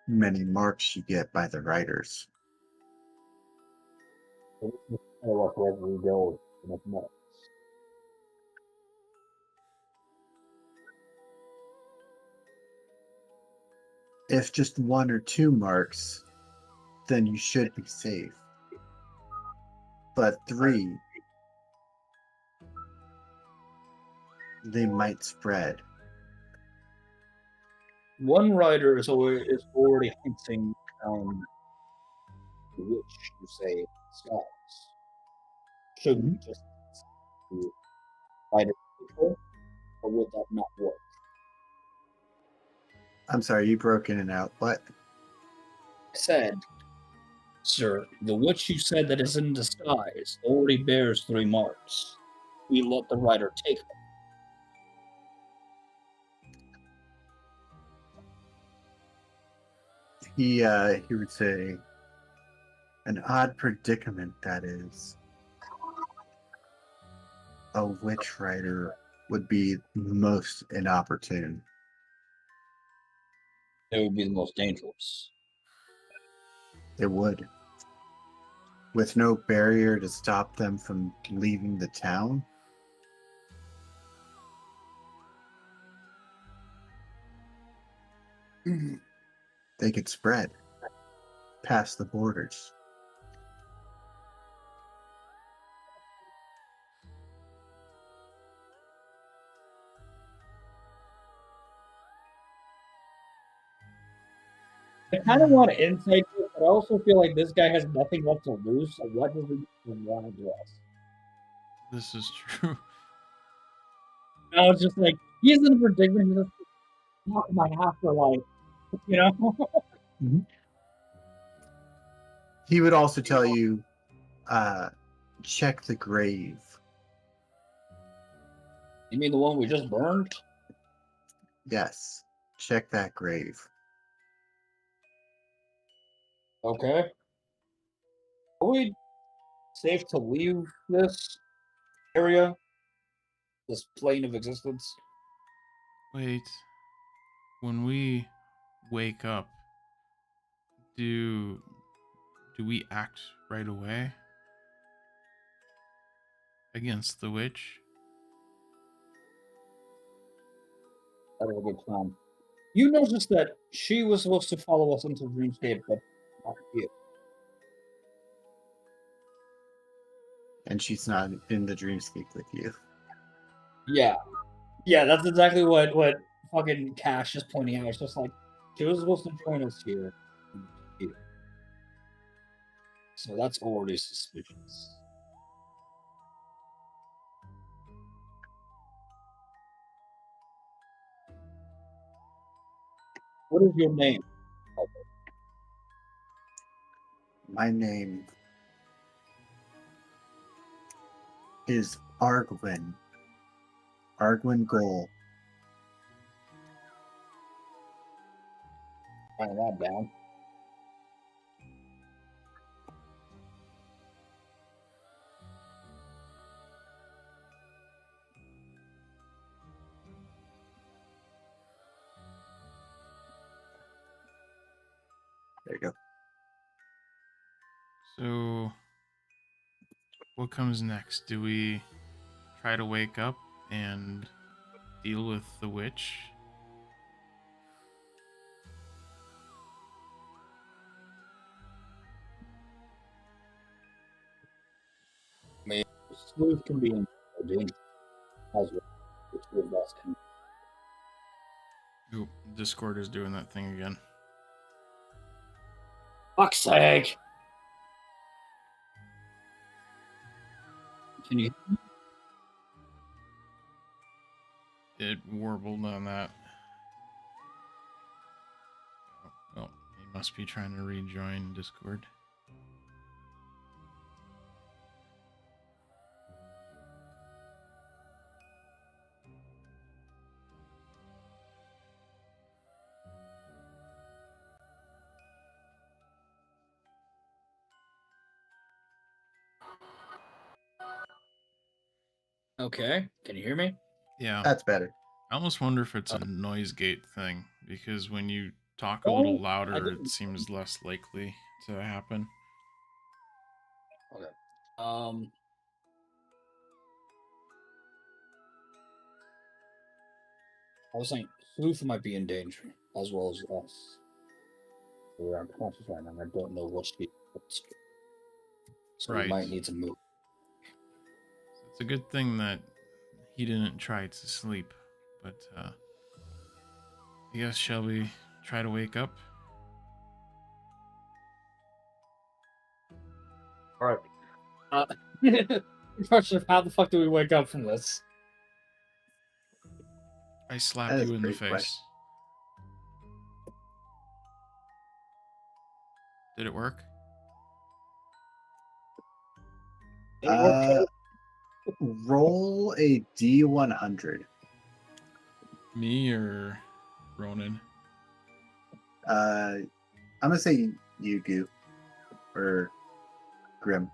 many marks you get by the riders. Wherever we go, nothing else. If just 1 or 2 marks, then you should be safe. but 3, they might spread. One rider is already hinting which you say skies. Should we just do rider control, or would that not work? I'm sorry, you broke in and out. What? I said, sir, the witch you said that is in disguise already bears 3 marks. We let the rider take them. He would say, an odd predicament that is. A witch rider would be most inopportune. It would be the most dangerous. It would. With no barrier to stop them from leaving the town. They could spread past the borders. I kind of want to insight it, but I also feel like this guy has nothing left to lose, so what does he want to do else? This is true. I was just like, he's in a predicament, he's just talking my afterlife, you know? Mm-hmm. He would also tell you, check the grave. You mean the one we just burned? Yes, check that grave. Okay. Are we safe to leave this area? This plane of existence? Wait. When we wake up, do we act right away against the witch? That was a good plan. You noticed that she was supposed to follow us into Dreamscape, but not you. And she's not in the dreamscape with you. Yeah. Yeah, that's exactly what fucking Cash is pointing out. It's just like, she was supposed to join us here. So that's already suspicious. What is your name? My name is Arguin. Arguin Goal. Write that down. There you go. So, what comes next? Do we try to wake up and deal with the witch? I mean, sleuth can be in danger as well. The two of us can. Oop, Discord is doing that thing again. Fuck's sake! Can you? It warbled on that. Oh, well, he must be trying to rejoin Discord. Okay. Can you hear me? Yeah. That's better. I almost wonder if it's a noise gate thing, because when you talk a little louder, it seems less likely to happen. Okay. I was saying, sleuth might be in danger, as well as us. We're unconscious right now, and I don't know what she. So Right. we might need to move. a good thing that he didn't try to sleep, but I guess shall we try to wake up? All right. Question of how the fuck do we wake up from this? I slap That is you a in the great face. question. Did it work? Roll a D100. Me or Ronin? I'm gonna say Yugu or Grim.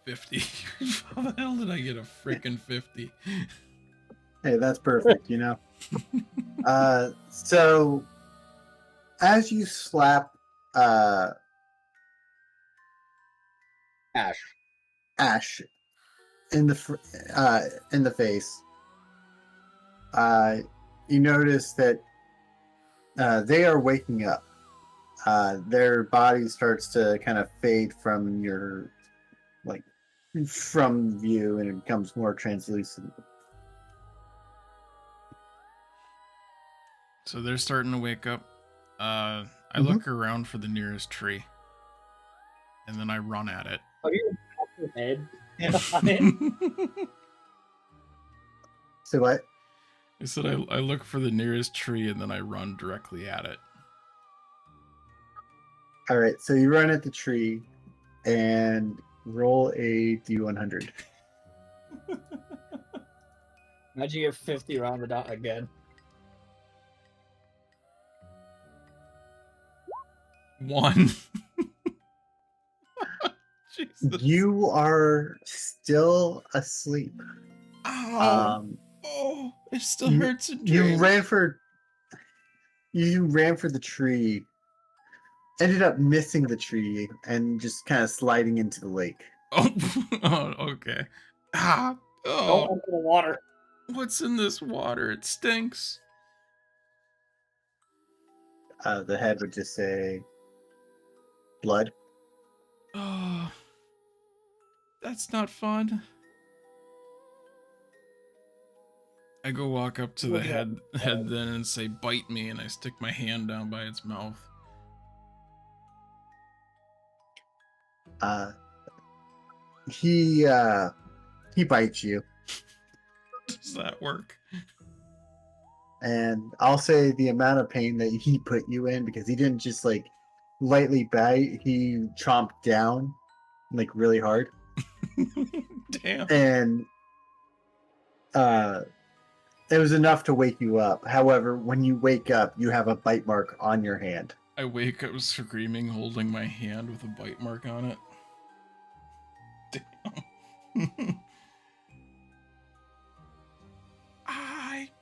50. How the hell did I get a freaking 50? Hey, that's perfect, you know. So as you slap Ash in the face, you notice that they are waking up. Their body starts to kind of fade from your from view, and it becomes more translucent. So they're starting to wake up. I Mhm. look around for the nearest tree, and then I run at it. Are you off your head? So what? I said I look for the nearest tree, and then I run directly at it. All right, so you run at the tree and roll a D100. Imagine you get 50 around the dot again. 1. Jesus. You are still asleep. Ow. Oh, it still hurts in You dreams. ran for the tree, ended up missing the tree, and just kind of sliding into the lake. Oh, okay. Ah, Don't oh, enter the water. what's in this water? It stinks. The head would just say, blood. Oh, that's not fun. I go walk up to the head then and say, bite me, and I stick my hand down by its mouth. He bites you. Does that work? And I'll say the amount of pain that he put you in, because he didn't just like lightly bite, he chomped down like really hard. Damn. And it was enough to wake you up. However, when you wake up, you have a bite mark on your hand. I wake up screaming, holding my hand with a bite mark on it. Damn.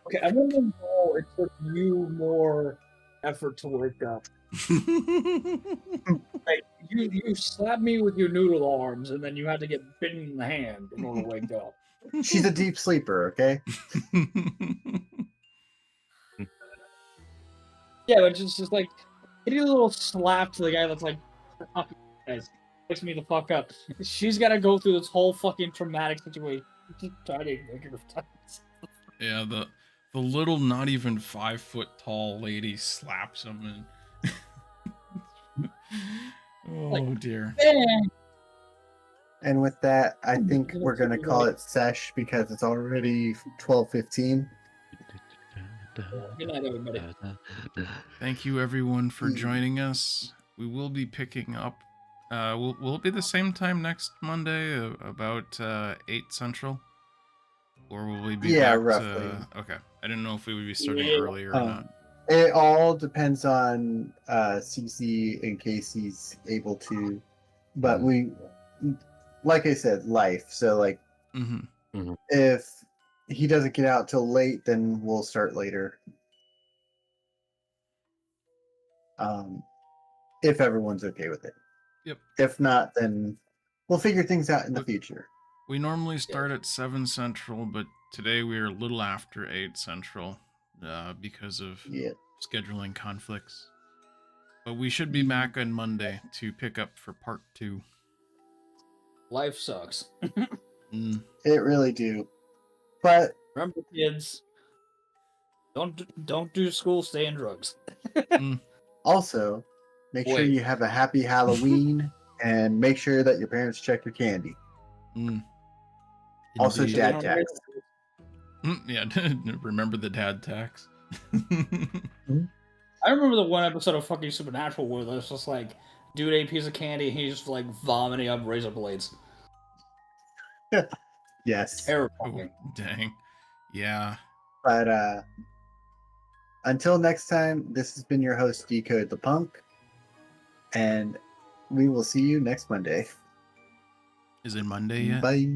Okay, I don't know. It took you more effort to wake up. Like you slapped me with your noodle arms, and then you had to get bitten in the hand in order to wake up. She's a deep sleeper, okay? Yeah, but just like getting a little slap to the guy that's like, "Fuck you guys, wakes me the fuck up." She's got to go through this whole fucking traumatic situation. Just try to make her times. Yeah, the little, not even 5 foot tall lady slaps him, and oh dear. And with that, I think we're gonna call it sesh because it's already 12:15. Good night, everybody. Thank you everyone for joining us. We will be picking up. Will it be the same time next Monday, about 8 Central? Or will we be back roughly. Okay. I didn't know if we would be starting earlier or not. It all depends on CC in case he's able to. But we, like I said, life. So like, if he doesn't get out till late, then we'll start later. If everyone's okay with it. Yep. If not, then we'll figure things out in the future. We normally start at 7 Central, but today we are a little after 8 Central because of scheduling conflicts. But we should be back on Monday to pick up for part 2. Life sucks. It really do. But Remember, kids, don't do school, stay in drugs. also, make sure Wait. you have a happy Halloween and make sure that your parents check your candy. Also, Indeed. dad tax. Yeah, remember the dad tax. I remember the one episode of fucking Supernatural where there's just like, dude ate a piece of candy and he's just like vomiting up razor blades. Yes. Terrifying. Oh, dang. Yeah. But until next time, this has been your host, Dcode the Punk. And we will see you next Monday. Is it Monday yet? Bye.